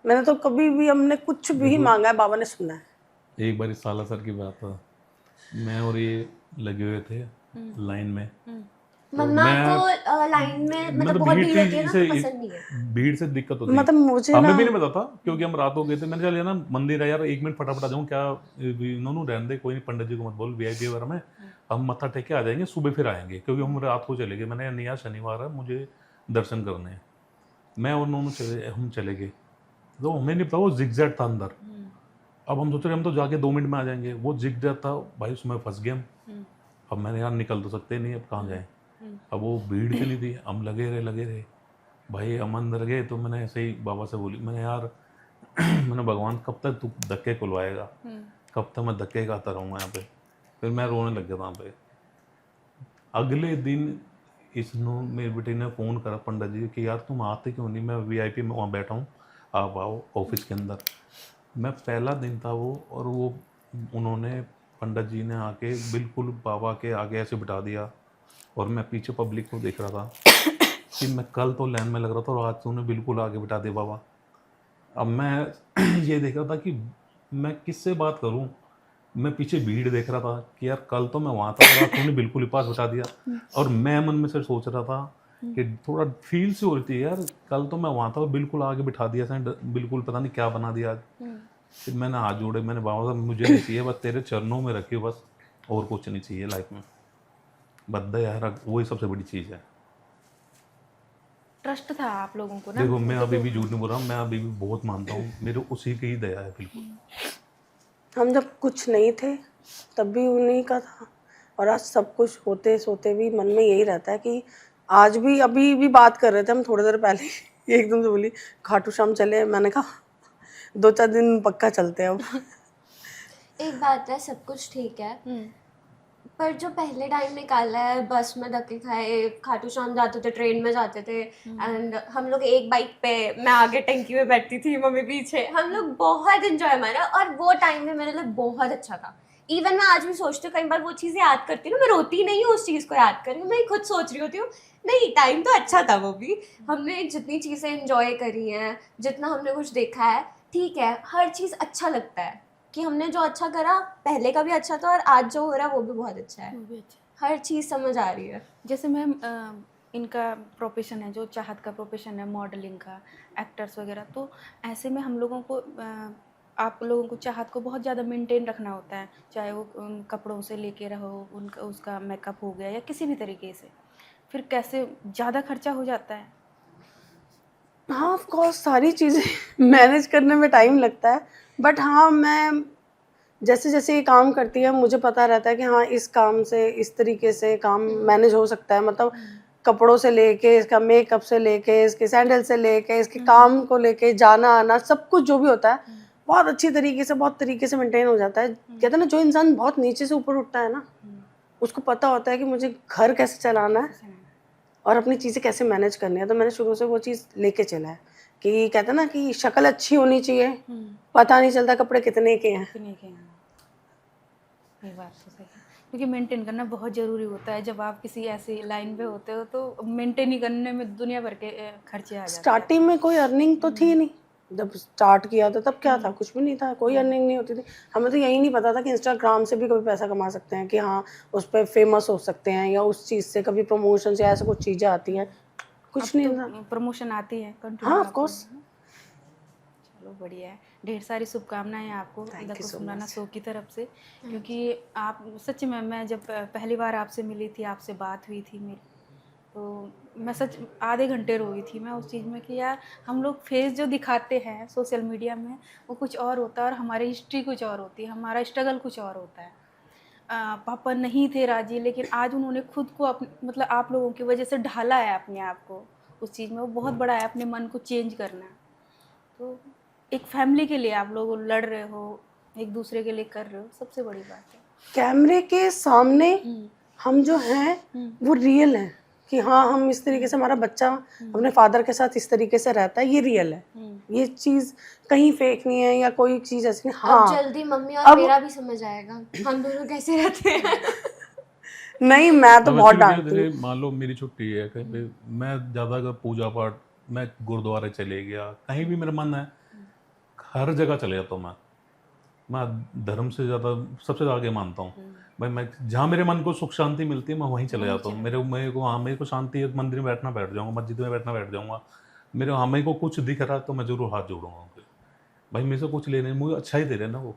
C: मैंने तो कभी भी, हमने कुछ भी मांगा है, बाबा ने सुना है।
D: एक बार सालासर की बात था, मैं और ये लगे हुए थे लाइन में।
B: मम्मा को लाइन में मतलब बहुत भीड़ होती है ना, पसंद नहीं है।
D: भीड़ से दिक्कत होती है,
C: मतलब मुझे
D: हमें
C: ना,
D: भी नहीं पता था क्योंकि हम रात हो गए थे। मैंने चल ना मंदिर है यार, 1 मिनट फटाफट आ जाऊँ, क्या इन्होंने रहने दे, कोई नहीं, पंडित जी को मत बोल, वीआईपी वगैरह में हम मत्था टेक के आ जाएंगे, सुबह फिर आएंगे, क्योंकि हम रात को चले गए। मैंने नहीं यार शनिवार है, मुझे दर्शन करने हैं। मैं और उन्होंने हम चले गए, तो हमें नहीं पता वो जिगजैग था अंदर। अब हम सोच रहे हम तो जाके 2 मिनट में आ जाएंगे, वो जिगजैग था भाई, उसमें फंस गए हम। अब मैंने यार निकल तो सकते नहीं, अब कहाँ जाएं। अब वो भीड़ इतनी थी, हम लगे रहे भाई, हम अंदर गए। तो मैंने ऐसे ही बाबा से बोली, मैंने यार मैंने भगवान कब तक तू धक्के खुलवाएगा, कब तक मैं धक्के खाता रहूँगा यहाँ पे। फिर मैं रोने लग गया वहाँ पे। अगले दिन मेरी बेटी ने फ़ोन करा पंडित जी कि यार तुम आते क्यों नहीं, मैं वीआईपी में वहाँ बैठा हूँ, आप आओ ऑफिस के अंदर। मैं पहला दिन था वो, और वो उन्होंने पंडित जी ने आके बिल्कुल बाबा के आगे ऐसे बिठा दिया, और मैं पीछे पब्लिक को देख रहा था कि मैं कल तो लाइन में लग रहा था और आज तो उन्हें बिल्कुल आगे बिठा दिया बाबा। अब मैं ये देख रहा था कि मैं किससे बात करूं। मैं पीछे भीड़ देख रहा था कि यार कल तो मैं वहाँ था और आज तो उन्हें बिल्कुल ही पास बिठा दिया। और मैं मन में से सोच रहा था कि थोड़ा फील सी हो रही थी यार, कल तो मैं वहाँ था और बिल्कुल आगे बिठा दिया, बिल्कुल पता नहीं क्या बना दिया आज। फिर मैंने हाथ जोड़े, मैंने बाबा साहब मुझे नहीं चाहिए, बस तेरे चरणों में रखिए, बस और कुछ नहीं चाहिए लाइफ में। बद्दा यार वही सबसे बड़ी चीज़ है।
A: ट्रस्ट था आप लोगों को ना।
D: देखो मैं अभी भी झूठ नहीं बोल रहा हूँ, मैं अभी भी बहुत मानता हूँ, मेरे उसी की ही दया है बिल्कुल।
C: हम जब कुछ नहीं थे तब भी उन्हीं का था, और आज सब कुछ होते सोते भी मन में यही रहता है कि आज भी, अभी भी बात कर रहे थे हम थोड़ी देर पहले, एकदम से बोली खाटू श्याम चले। मैंने कहा 2-4 दिन पक्का चलते हैं अब।
B: एक बात है, सब कुछ ठीक है, पर जो पहले टाइम निकाला है, बस में धक्के खाए, खाटू श्याम जाते थे, ट्रेन में जाते थे, एंड हम लोग एक बाइक पे, मैं आगे टंकी में बैठती थी, मम्मी पीछे, हम लोग बहुत इंजॉय हमारा, और वो टाइम में मेरे लिए बहुत अच्छा था। इवन मैं आज भी सोचती हूँ, कई बार वो चीज़ें याद करती हूँ ना, मैं रोती नहीं हूँ उस चीज़ को याद कर रही हूँ, मैं खुद सोच रही होती हूँ नहीं टाइम तो अच्छा था। वो भी हमने जितनी चीज़ें इंजॉय करी हैं, जितना हमने कुछ देखा है, ठीक है, हर चीज़ अच्छा लगता है कि हमने जो अच्छा करा पहले का भी अच्छा था, और आज जो हो रहा है वो भी बहुत अच्छा है। हर चीज़ समझ आ रही है।
A: जैसे मैम इनका प्रोफेशन है, जो चाहत का प्रोफेशन है, मॉडलिंग का, एक्टर्स वगैरह, तो ऐसे में हम लोगों को आप लोगों को चाहत को बहुत ज़्यादा मेंटेन रखना होता है, चाहे वो कपड़ों से लेके रहो, उनका उसका मेकअप हो गया या किसी भी तरीके से, फिर कैसे ज़्यादा खर्चा हो जाता है।
C: हाँ ऑफ कोर्स सारी चीज़ें मैनेज करने में टाइम लगता है, बट हाँ मैं जैसे जैसे ये काम करती है मुझे पता रहता है कि हाँ इस काम से इस तरीके से काम मैनेज हो सकता है। मतलब कपड़ों से लेके, इसका मेकअप से लेके, इसके सैंडल से लेके, इसके काम को लेके, जाना आना, सब कुछ जो भी होता है बहुत अच्छी तरीके से, बहुत तरीके से मेंटेन हो जाता है। कहते हैं ना, जो इंसान बहुत नीचे से ऊपर उठता है ना, उसको पता होता है कि मुझे घर कैसे चलाना है और अपनी चीज़ें कैसे मैनेज करनी है। तो मैंने शुरू से वो चीज़ लेके चला है कि कहते हैं ना कि शक्ल अच्छी होनी चाहिए, पता नहीं चलता कपड़े कितने के हैं।
A: ये बात तो सही है, क्योंकि मेंटेन करना बहुत ज़रूरी होता है। जब आप किसी ऐसी लाइन पे होते हो तो मेंटेन ही करने में दुनिया भर के खर्चे आ जाते हैं।
C: स्टार्टिंग में कोई अर्निंग तो थी नहीं, जब स्टार्ट किया था तब क्या था, कुछ भी नहीं था, कोई अर्निंग नहीं होती थी। हमें तो यही नहीं पता था कि इंस्टाग्राम से भी कभी पैसा कमा सकते हैं, कि हाँ उस पर फेमस हो सकते हैं, या उस चीज़ से कभी प्रमोशन से ऐसा कुछ चीज़ें आती हैं, कुछ नहीं था।
A: प्रमोशन आती है
C: हाँ ऑफ कोर्स।
A: चलो बढ़िया है, ढेर सारी शुभकामनाएं आपको द कुसुमराना शो की तरफ से, क्योंकि आप सच में, मैं जब पहली बार आपसे मिली थी, आपसे बात हुई थी मेरी, तो मैं सच आधे घंटे रोई थी मैं उस चीज़ में कि यार हम लोग फेस जो दिखाते हैं सोशल मीडिया में वो कुछ और होता है, और हमारी हिस्ट्री कुछ और होती है, हमारा स्ट्रगल कुछ और होता है। पापा नहीं थे राजी, लेकिन आज उन्होंने खुद को मतलब आप लोगों की वजह से ढाला है अपने आप को उस चीज़ में, वो बहुत बड़ा है अपने मन को चेंज करना। तो एक फैमिली के लिए आप लोग लड़ रहे हो, एक दूसरे के लिए कर रहे हो, सबसे बड़ी बात है।
C: कैमरे के सामने हम जो हैं वो रियल हैं, कि हाँ हम इस तरीके से, हमारा बच्चा अपने फादर के साथ इस तरीके से रहता है, ये रियल है, ये चीज कहीं फेक नहीं है या कोई चीज ऐसी नहीं। हाँ
B: अब जल्दी मम्मी और मेरा भी समझ आएगा हम दोनों कैसे रहते हैं।
C: नहीं मैं तो बहुत डांटती हूँ।
D: जैसे मान लो मेरी छुट्टी है, कहीं पे मैं ज़्यादा अगर पूजा पाठ, मैं गुरुद्वारे चले गया, कहीं भी मेरा मन है, हर जगह चले जाता हूँ मैं धर्म से ज़्यादा सबसे आगे मानता हूँ भाई। मैं जहाँ मेरे मन को सुख शांति मिलती है मैं वहीं चले जाता हूँ। मेरे को शांति है, मंदिर में बैठना बैठ जाऊँगा, मस्जिद में बैठना बैठ जाऊँगा। मेरे को कुछ दिख रहा तो मैं जरूर हाथ जोड़ूंगा भाई, मेरे से कुछ लेने, मुझे अच्छा ही दे रहे ना वो,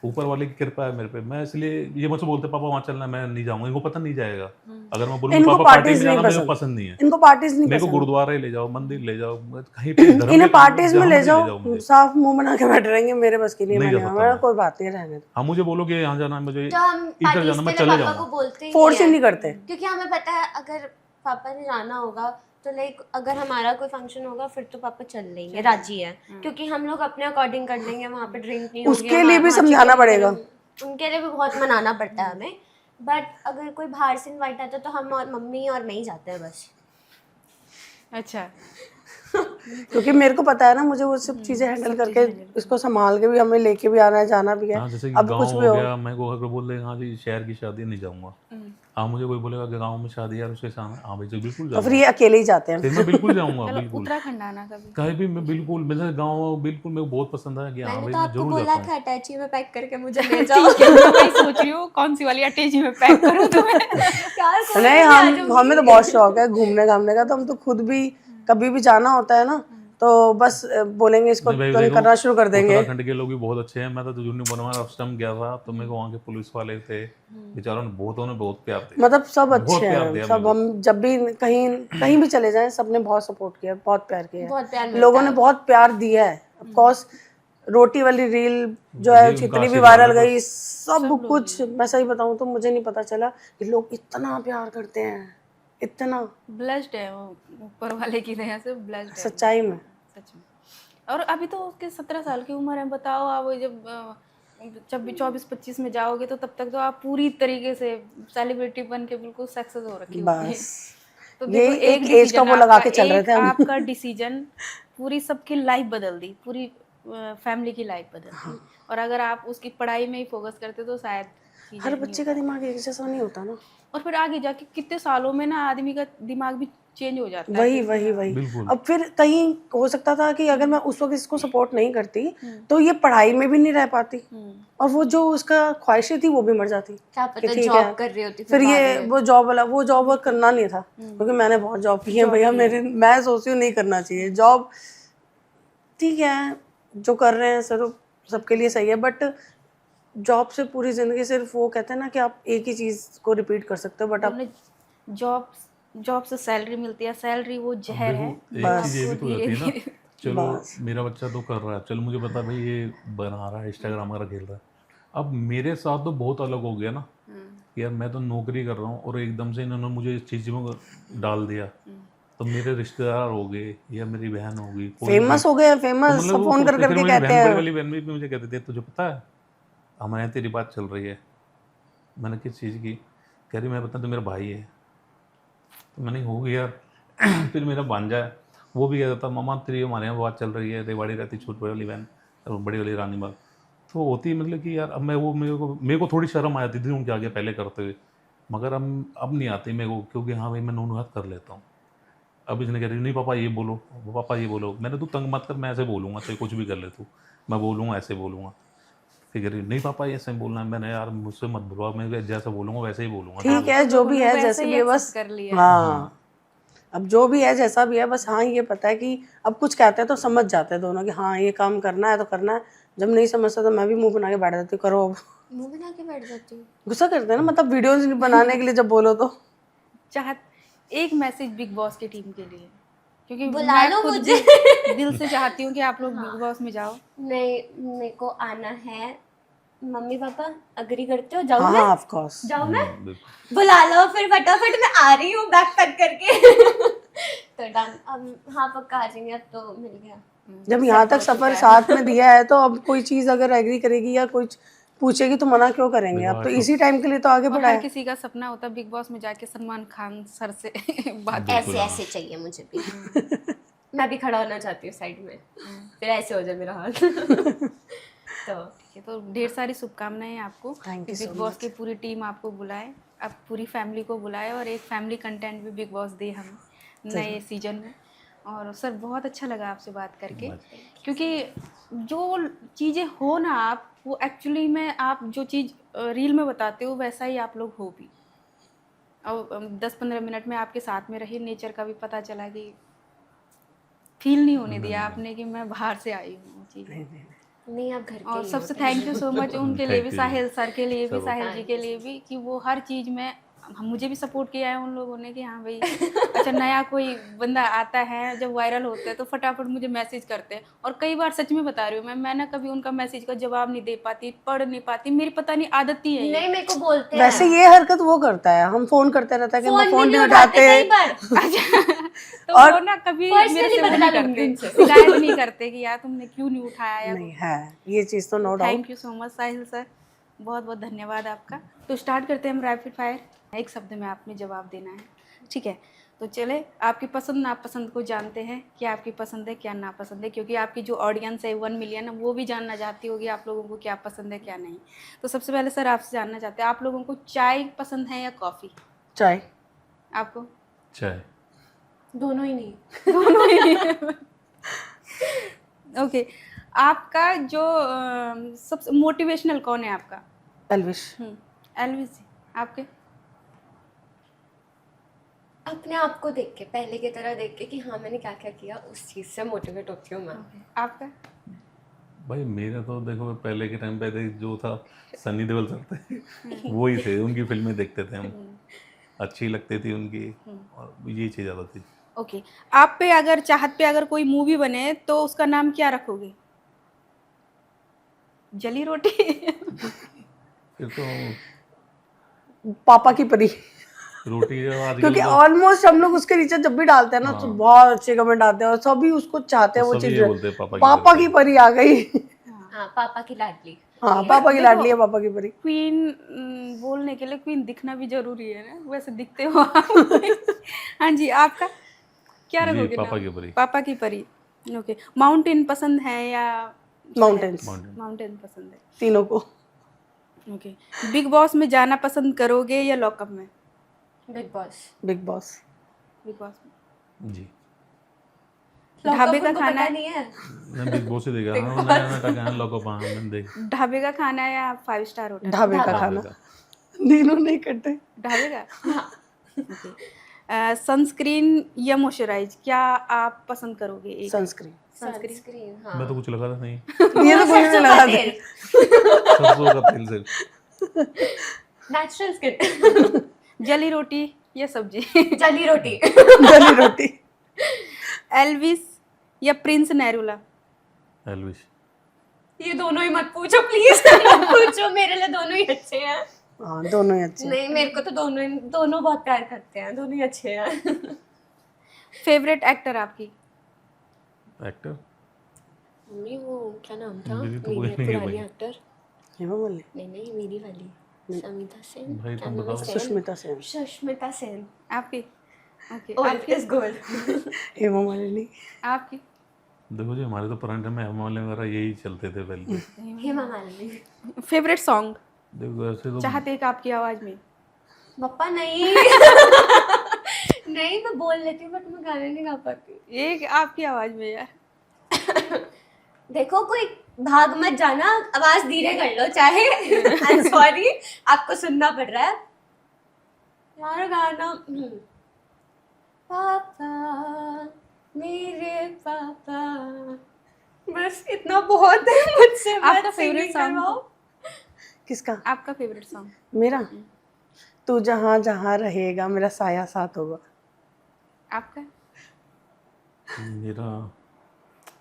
D: ऊपर वाले की कृपा है मेरे पे। मैं इसलिए, ये मुझसे बोलते पापा वहाँ चलना, मैं नहीं जाऊंगा, इनको पता नहीं जाएगा। अगर मैं बोलूँ पापा पार्टी में जाना, मेरे को पसंद नहीं है,
C: इनको पार्टीज नहीं
D: मेरे को
C: पसंद।
D: गुरुद्वारा ले जाओ, मंदिर ले जाओ, कहीं पे धर्म
C: इन्हें
D: के
C: पार्टीज में
D: जहाँ
C: ले
D: भी
C: जाओ, साफ मुंह बना के बैठ रहेंगे, मेरे बस की नहीं
D: नहीं जा
C: है,
D: सकता
C: मेरा
D: मैं।
C: कोई बात नहीं, रहने दो।
D: हाँ मुझे बोलो कि यहाँ जाना है, मुझे
B: तो हम
D: इधर जाना, मैं चले
B: पापा को
D: जाऊंगा।
B: बोलते ही
C: फोर्स ही
B: हैं,
C: नहीं करते।
B: क्योंकि हमें पता है अगर पापा ने जाना होगा तो लाइक अगर हमारा कोई फंक्शन होगा फिर तो पापा चल लेंगे, राजी है, क्योंकि हम लोग अपने अकॉर्डिंग कर लेंगे, वहाँ पे ड्रिंक नहीं होगी,
C: उसके लिए भी समझाना पड़ेगा,
B: उनके लिए भी बहुत मनाना पड़ता है हमें। बट अगर कोई बाहर से इनवाइट आता है तो हम और मम्मी और मैं ही जाते हैं बस।
A: अच्छा।
C: क्योंकि मेरे को पता है ना, मुझे वो सब चीजें हैंडल करके, इसको संभाल के भी हमें लेके भी आना है, जाना भी है।
D: हाँ, जैसे कि
C: अब
D: गाँव
C: कुछ
D: हो
C: भी हो,
D: गया, मैं को अगर बोल देगा हाँ जी शहर की शादी नहीं जाऊंगा, हाँ मुझे कोई बोलेगा कि गाँव में शादी यार उसके सामने, हाँ भाई चल बिल्कुल
C: तो फिर
D: जाऊंगा,
C: ये अकेले ही जाते हैं।
D: फिर मैं बिल्कुल जाऊंगा,
A: चलो
D: बिल्कुल
A: उत्तराखंड आना कभी।
D: कहीं भी मैं बिल्कुल, मेरे गाँव बिल्कुल मेरे को बहुत पसंद है कि हाँ
B: मैंने
D: भाई
B: तो
D: मैं
B: आपको
D: जरूर
B: बोला
D: जाता हूँ।
B: था अटैची में पैक करके मुझे ले जाओ।
A: ठीक है, मैं वही सोच रही हूँ कौन सी वाली अटैची में पैक करूँ तुम्हें।
B: यार कोई
C: नहीं,
B: नहीं, आ जाऊंगी।
C: हमें तो बहुत शौक है घूमने घामने का, तो हम तो खुद भी कभी भी जाना होता है ना, तो बस बोलेंगे इसको
D: नहीं भाई,
C: तंग
D: देखो,
C: करना शुरू कर देंगे।
D: उत्तराखंड के लोग भी बहुत अच्छे हैं। मैं तो जूनियर बनवा उस टाइम गया था, तो मेरे को वहाँ के पुलिस वाले थे, बेचारों ने बहुत प्यार दिया,
C: मतलब सब
D: बहुत
C: अच्छे
D: प्यार
C: हैं,
D: दिया
C: सब।
D: मेरे को।
C: हम जब भी कहीं कहीं भी चले जाएं, सबने बहुत सपोर्ट किया, बहुत प्यार किया
B: बहुत प्यार
C: है,
B: मिलता
C: लोगों
B: है।
C: ने बहुत प्यार दिया है। ऑफ कोर्स रोटी वाली रील जो है
D: ये उनका
C: जितनी भी
D: आशीर्वाद
C: वायरल
D: है
C: गई, सब कुछ, मैं सही बताऊं तो मुझे नहीं पता चला कि लोग इतना प्यार करते हैं, इतना।
A: ब्लेस्ड है वो, ऊपर वाले की दया से ब्लेस्ड है।
C: सच्चाई में।
A: सच में। और अभी तो उसके 17 साल की उम्र है, बताओ आप जब 24-25 में जाओगे तो तब तक तो आप पूरी तरीके से सेलिब्रिटी बन के बिल्कुल सक्सेस हो रखी होगी।
C: बस
A: तो
C: ये
A: देखो
C: एक एज का वो लगा के चल रहे थे हम।
A: आपका डिसीजन पूरी सबकी लाइफ बदल दी, पूरी फैमिली की लाइफ बदल दी। और अगर आप उसकी पढ़ाई में ही फोकस करते तो शायद चीजें
C: हर
A: नहीं
C: बच्चे का दिमाग एक जैसा नहीं होता ना।
A: और फिर आगे जाके कितने सालों में ना आदमी का दिमाग भी चेंज हो जाता है।
C: वही
D: बिल्कुल।
C: अब फिर कहीं हो सकता था कि अगर मैं उस वक्त इसको सपोर्ट नहीं करती तो ये पढ़ाई में भी नहीं रह पाती, और वो जो उसका ख्वाहिशें थी वो भी मर जाती।
B: क्या
C: कि
B: पता
C: ठीक
B: जॉब
C: है,
B: कर रही होती
C: फिर ये वो जॉब वर्क करना नहीं था, क्योंकि मैंने बहुत जॉब की है भैया, मैं सोचती हूँ नहीं करना चाहिए जॉब। ठीक है जो कर रहे हैं सर सबके लिए सही है, बट जॉब से पूरी जिंदगी सिर्फ वो कहते हैं ना कि आप एक ही चीज को रिपीट कर सकते हो, बट आप
A: जॉब से सैलरी मिलती है, सैलरी वो जहर है।
D: एक चीज ये भी तो होती है ना, चलो मेरा बच्चा तो कर रहा है, चलो मुझे पता भाई ये बना रहा है, इंस्टाग्राम वगैरह खेल रहा है। अब मेरे साथ तो बहुत अलग हो गया ना, यार मैं तो नौकरी कर रहा हूँ और एकदम से इन्होंने मुझे इस चीज में डाल दिया, तो मेरे रिश्तेदार हो गए या मेरी बहन हो गई,
C: फेमस हो गए, फेमस सब फोन कर करके कहते हैं।
D: बड़ी वाली बहन भी मुझे कहते थे तुझे पता है हमारे यहाँ तेरी बात चल रही है। मैंने किस चीज़ की? कह रही मैं बता तो मेरा भाई है। तो मैंने हो गया यार। फिर मेरा भांजा है वो भी कहता था मामा तेरी हमारे यहाँ बात चल रही है, रेवाड़ी रहती छोटी वाली बहन और बड़ी वाली रानी बाग। तो होती मतलब कि यार अब मैं वो मेरे को थोड़ी शर्म आ जाती थी उनके आगे पहले करते हुए, मगर अब नहीं आती मेरे को, क्योंकि हाँ भाई मैं नून हाथ कर लेता हूँ। अब इसने कह रही नहीं पापा ये बोलो, पापा ये बोलो। मैंने तू तंग मत कर, मैं ऐसे बोलूँगा चाहे कुछ भी कर ले तू, मैं बोलूँगा ऐसे बोलूँगा। फिर कह रही नहीं पापा ये ऐसे बोलना है। मैंने यार मुझसे मत बुलवा, मैं जैसा बोलूँगा वैसे ही बोलूँगा।
C: ठीक है जो भी है जैसे भी है बस
A: कर लिया।
C: हाँ अब जो भी है जैसा भी है बस, हाँ ये पता है कि अब कुछ कहते हैं तो समझ जाते हैं दोनों कि हाँ ये काम करना है तो करना है। जब नहीं समझता तो मैं भी मुंह बना के बैठ जाती हूँ, करो अब।
B: मुंह बना के बैठ जाती हूँ।
C: गुस्सा करते हैं ना, मतलब वीडियोस बनाने के लिए जब बोलो तो।
A: एक मैसेज बिग बॉस की टीम के लिए, क्योंकि
B: बुला
A: मैं
B: लो
A: खुद
B: मुझे।
A: दिल से चाहती हूँ कि आप लोग बिग बॉस में जाओ।
B: नहीं मेरे को आना है, मम्मी पापा अग्री करते हो? जाऊँ
C: हाँ
B: मैं?
C: ऑफ कोर्स
B: जाऊँ मैं? बुला लो फिर फटाफट, मैं आ रही हूँ बैग पैक करके। तो डन, अब हाँ पक्का आ जाएंगे, अब तो मिल गया।
C: जब यहाँ तक सफर साथ में दिया है तो अब कोई चीज अगर एग्री करेगी या कुछ पूछेगी तो मना क्यों करेंगे? अब तो इसी टाइम के लिए तो आगे
A: और
C: बढ़ा
A: हर
C: है।
A: किसी का सपना होता है बिग बॉस में जाके सलमान खान सर से बात
B: ऐसे ऐसे चाहिए मुझे भी। मैं भी खड़ा होना चाहती हूँ साइड में, फिर ऐसे हो जाए मेरा हाल। तो
A: ठीक है। तो ढेर सारी शुभकामनाएं आपको
C: Thank
A: कि
C: you
A: big
C: so
A: boss
C: much.
A: की पूरी टीम आपको बुलाए, आप पूरी फैमिली को बुलाए और एक फैमिली कंटेंट भी बिग बॉस दे हमें नए सीजन में। और सर बहुत अच्छा लगा आपसे बात करके, क्योंकि जो चीज़ें हो ना आप वो एक्चुअली में आप जो चीज़ रील में बताते हो वैसा ही आप लोग हो भी। और 10-15 मिनट में आपके साथ में रही, नेचर का भी पता चला कि फील नहीं होने दिया आपने कि मैं बाहर से आई हूँ वो चीज़ें।
B: नहीं, आप घर के
A: और
B: ही
A: सबसे
B: हो।
A: थैंक यू सो मच उनके लिए भी,
D: Thank you.
A: साहिल सर के लिए भी,
D: सब
A: साहिल जी के लिए भी, कि वो हर चीज़ में मुझे भी सपोर्ट किया है उन लोगों ने कि हाँ भाई अच्छा नया कोई बंदा आता है, जब वायरल होता है तो फटाफट मुझे मैसेज करते हैं। और कई बार सच में बता रही हूँ मैं ना कभी उनका मैसेज का जवाब नहीं दे पाती, पढ़ नहीं पाती, मेरी पता नहीं आदत ही है ये।
B: नहीं, मेरे को बोलते हैं
C: वैसे ये हरकत वो करता है, हम फोन करते रहता है कि मैं
B: फोन
C: फोन
B: भी
C: नहीं
B: उठाते
C: उठाते।
B: कई बार।
A: तो
C: और
A: वो ना कभी
B: personally
A: मेरे से वो
B: बदला
A: नहीं
B: लूंगी
A: करते,
B: उनसे।
A: शिकायत नहीं करते कि यार तुमने क्यों नहीं उठाया या
C: नहीं है ये चीज़ तो no doubt.
A: Thank you so much Sahil sir, बहुत बहुत धन्यवाद आपका। तो स्टार्ट करते हैं हम रैपिड फायर, एक शब्द में आपने जवाब देना है, ठीक है? तो चले आपकी पसंद नापसंद को जानते हैं, क्या आपकी पसंद है क्या नापसंद है, क्योंकि आपकी जो ऑडियंस है 1 मिलियन है वो भी जानना चाहती होगी आप लोगों को क्या पसंद है क्या नहीं। तो सबसे पहले सर आपसे जानना चाहते हैं आप लोगों को चाय पसंद है या कॉफ़ी?
C: चाय।
A: आपको?
D: चाय।
B: दोनों ही नहीं।
A: दोनों ही ओके। आपका जो सबसे मोटिवेशनल कौन है आपका?
C: एल्विश।
A: एलविस जी। आपके?
B: अपने आप को देख के, पहले की तरह देख के कि हाँ मैंने क्या क्या किया, उस चीज़ से मोटिवेट होती हूँ मैं।
A: आपका?
D: भाई मेरा तो देखो पहले के टाइम पे जो था सनी देओल सर थे, वो ही थे, उनकी फिल्में देखते थे हम, अच्छी लगती थी उनकी, और ये चीज़ ज़्यादा थी।
A: ओके। आप पे अगर चाहत पे अगर कोई मूवी बने तो उसका नाम क्या रखोगे? जली रोटी?
D: फिर तो
C: पापा की परी।
D: रोटी जो आजकल
C: क्योंकि
D: तो
C: ऑलमोस्ट हम लोग उसके नीचे जब भी डालते हैं ना तो बहुत अच्छे कमेंट आते हैं और सभी उसको चाहते हैं वो
D: सभी
C: चीज।
D: ये बोलते हैं
C: पापा की परी आ गई।
B: हाँ, पापा की लाडली।
C: हाँ पापा की लाडली है, पापा की परी।
A: क्वीन बोलने के लिए क्वीन दिखना भी जरूरी है ना, वैसे दिखते हो आप। हाँ जी, आपका क्या
D: जी
A: रखोगे
D: पापा
A: नाम?
D: की परी।
A: पापा की परी। ओके। माउंटेन पसंद है या
C: माउंटेन्स।
A: माउंटेन पसंद है?
C: तीनों को।
A: ओके। बिग बॉस में जाना पसंद करोगे या लॉकअप में?
B: Big boss.
C: Big boss.
A: Big boss में।
D: जी
A: ढाबे का
B: उनको
A: खाना
B: पता नहीं है।
D: मैं बिग बॉस ही देखा, हाँ नया नया का गाना लोगों पा मैंने देख।
A: ढाबे का खाना या 5 स्टार होटल?
C: ढाबे का खाना। तीनों नहीं करते।
A: ढाबे का। ओके। सनस्क्रीन या मॉइस्चराइज, क्या आप पसंद करोगे? एक
C: सनस्क्रीन।
B: सनस्क्रीन। हाँ।
D: मैं तो कुछ लगा था नहीं,
C: ये तो कुछ नहीं लगा था।
D: सरसों का तेल सिर्फ।
B: Natural skin.
A: जली रोटी या सब्जी?
B: जली रोटी।
C: जली रोटी।
A: एल्विस या प्रिंस नेरुला?
D: एल्विश।
B: ये दोनों ही मत पूछो प्लीज। मत पूछो, मेरे लिए दोनों ही अच्छे हैं।
C: हाँ दोनों ही अच्छे।
B: नहीं, मेरे को तो दोनों बहुत प्यार करते हैं, दोनों ही अच्छे हैं।
A: फेवरेट एक्टर आपकी?
D: एक्टर
B: मम्मी वो क्या नाम था
D: मेरी तो कोई
B: मेरी
D: नहीं है
B: पुरानी
D: भाई।
B: एक्टर?
C: हेमा मालिनी।
B: नहीं, मेरी वाली समिता सेन।
D: भाई
B: क्या
D: तुम
B: नाम है?
D: बताओ।
C: सुष्मिता सेन।
B: सुष्मिता सेन।
A: आपकी? Okay.
B: Old is gold.
C: Hema Malini.
A: आपकी?
D: देखो जी हमारे तो पुराने टाइम में हमारे वगैरह यही चलते थे पहले।
B: हेमा मालिनी।
A: Favourite song?
D: देखो ऐसे तो
A: चाहते एक आपकी आवाज में।
B: पप्पा नहीं। नहीं, मैं बोल लेती हूँ बट मैं गाने नहीं गा पाती।
A: एक आपकी आवाज में यार।
B: देखो कोई भाग मत जाना, आवाज धीरे कर लो चाहे। आई एम सॉरी, आपको सुनना पड़ रहा है यार गाना। पापा मेरे पापा, बस इतना बहुत है मुझसे।
A: आपका
B: मत
A: favorite
B: singing
A: song?
B: करवाओ।
C: किसका?
A: आपका फेवरेट सॉन्ग?
C: मेरा। तू जहाँ जहाँ रहेगा मेरा साया साथ होगा।
A: आपका?
D: मेरा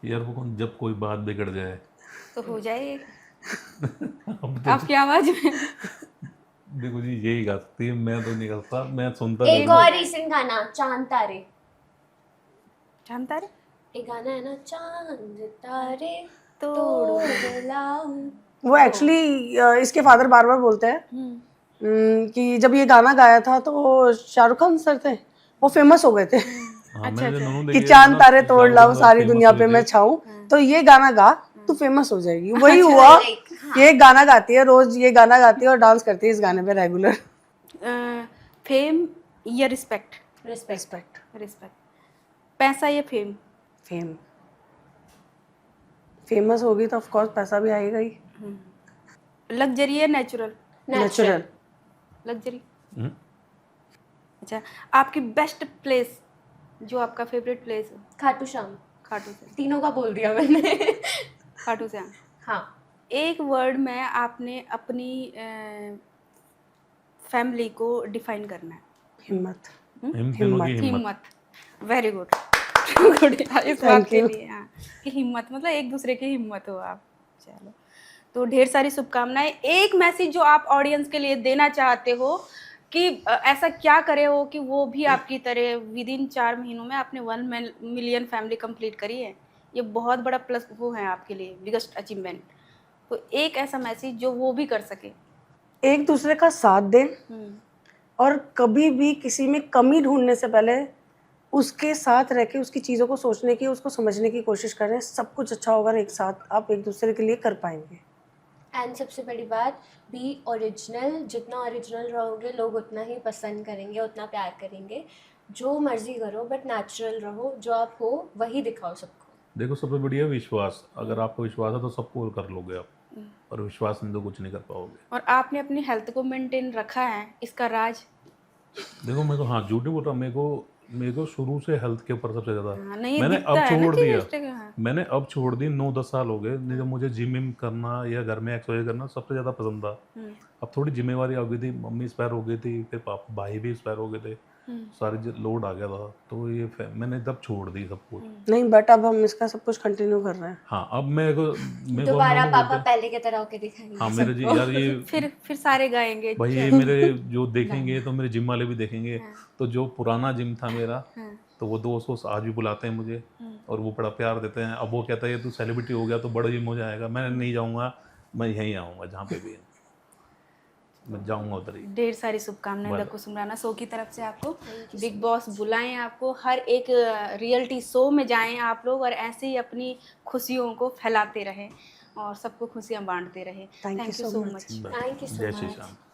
D: यार वो जब कोई बात बिगड़ जाए।
A: तो हो जाए
D: अब तो
A: आपकी आवाज में।
D: देखो जी यही गा सकती है, मैं तो नहीं गा सकता, मैं सुनता
B: एक
D: रहूंगा।
B: और रीसेंट गाना, चांद तारे।
A: जानता रे
B: एक गाना है ना, चांद तारे
A: तोड़
B: तोड़ लाऊं
C: वो एक्चुअली इसके फादर बार बार बोलते हैं कि जब ये गाना गाया था तो शाहरुख खान सर थे, वो फेमस हो गए थे
D: हाँ, मैंने दोनों
C: कि
D: देखे
C: चांद
D: ना,
C: तारे तोड़
D: शाहरुख
C: लाऊं
D: खान
C: सारी
D: famous
C: दुनिया
D: हुए
C: पे
D: थे।
C: मैं छाऊं, तो ये गाना गा तू फेमस हो जाएगी। वही हुआ, ये गाना गाती है रोज, ये गाना गाती है और डांस करती है इस गाने पे रेगुलर।
A: फेम या रिस्पेक्ट?
C: रिस्पेक्ट।
A: रिस्पेक्ट। पैसा या फेम?
C: फेम। फेमस होगी तो ऑफ कोर्स पैसा भी आएगा ही।
A: लग्जरी या नेचुरल?
C: नेचुरल।
A: लग्जरी।
D: हम्म।
A: अच्छा, आपकी बेस्ट प्लेस, जो आपका फेवरेट प्लेस है?
B: खाटू श्याम।
A: खाटू श्याम।
B: तीनों का बोल दिया मैंने।
A: खाटू श्याम।
B: हाँ।
A: एक वर्ड में आपने अपनी फैमिली को डिफाइन करना है।
C: हिम्मत।
D: इन तीनों की हिम्मत।
A: हिम्मत। Very good. गुड इस बात के लिए, हाँ, कि हिम्मत मतलब एक दूसरे की हिम्मत हो आप। चलो, तो ढेर सारी शुभकामनाएं। एक मैसेज जो आप ऑडियंस के लिए देना चाहते हो कि ऐसा क्या करे हो कि वो भी आपकी तरह विद इन 4 महीनों में आपने 1 मिलियन फैमिली कंप्लीट करी है। ये बहुत बड़ा प्लस वो है आपके लिए, बिगेस्ट अचीवमेंट। तो एक ऐसा मैसेज जो वो भी कर सके।
C: एक दूसरे का साथ दें और कभी भी किसी में कमी ढूंढने से पहले उसके साथ रह के उसकी चीज़ों को सोचने की, उसको समझने की कोशिश करें। सब कुछ अच्छा होगा, एक साथ आप एक दूसरे के लिए कर पाएंगे।
B: एंड सबसे बड़ी बात, बी ओरिजिनल। जितना ओरिजिनल रहोगे लोग उतना ही पसंद करेंगे, उतना प्यार करेंगे। जो मर्जी करो बट नेचुरल रहो, जो आप हो वही दिखाओ सबको।
D: देखो, सबसे बढ़िया विश्वास। अगर आपको विश्वास है तो सबको कर लोगे आप, और विश्वास नहीं तो कुछ नहीं कर पाओगे।
A: और आपने अपनी हेल्थ को मेंटेन रखा है, इसका राज?
D: देखो, मेरे को, हाँ, झूठ नहीं बोल रहा, मेरे को शुरू से हेल्थ के ऊपर सबसे ज्यादा।
A: हाँ, नहीं,
D: मैंने
A: दिखता
D: अब
A: है ना
D: छोड़
A: कि
D: दिया।
A: रिश्ते का, हाँ।
D: मैंने अब छोड़ दी, 9-10 साल हो गए। नहीं तो मुझे जिम करना या घर में एक्सरसाइज करना सबसे ज़्यादा पसंद था। अब थोड़ी जिम्मेवारी आ गई थी, मम्मी एक्सपायर हो गई थी, फिर पापा भाई भी एक्सपायर हो गए थे, सारी लोड आ गया था, तो ये मैंने तब छोड़ दी सब कुछ।
C: नहीं, बट अब हम इसका सब कुछ कंटिन्यू कर रहे हैं।
D: हाँ, अब मेरे को
B: दोबारा पापा पहले की तरह होके दिखाएंगे।
D: हाँ, मेरे जी यार, ये
A: फिर सारे गाएंगे।
D: भाई, ये मेरे जो देखेंगे तो मेरे जिम वाले भी देखेंगे। तो जो पुराना जिम था मेरा, तो वो दोस्त आज भी बुलाते हैं मुझे और वो बड़ा प्यार देते हैं। अब वो कहता है तू सेलिब्रिटी हो गया तो बड़ा जिम हो जाएगा। मैं नहीं जाऊँगा, मैं यहीं आऊँगा जहाँ पे भी है, मैं जाऊँगा उधर ही।
A: ढेर सारी शुभकामनाएं द कुसुम राणा शो की तरफ से आपको। बिग बॉस बुलाएं आपको, हर एक रियलिटी शो में जाएं आप लोग और ऐसे ही अपनी खुशियों को फैलाते रहें और सबको खुशियां बांटते रहें। Thank you so much.
B: Thank you सो
D: जय श्री
B: मच।
D: श्याम।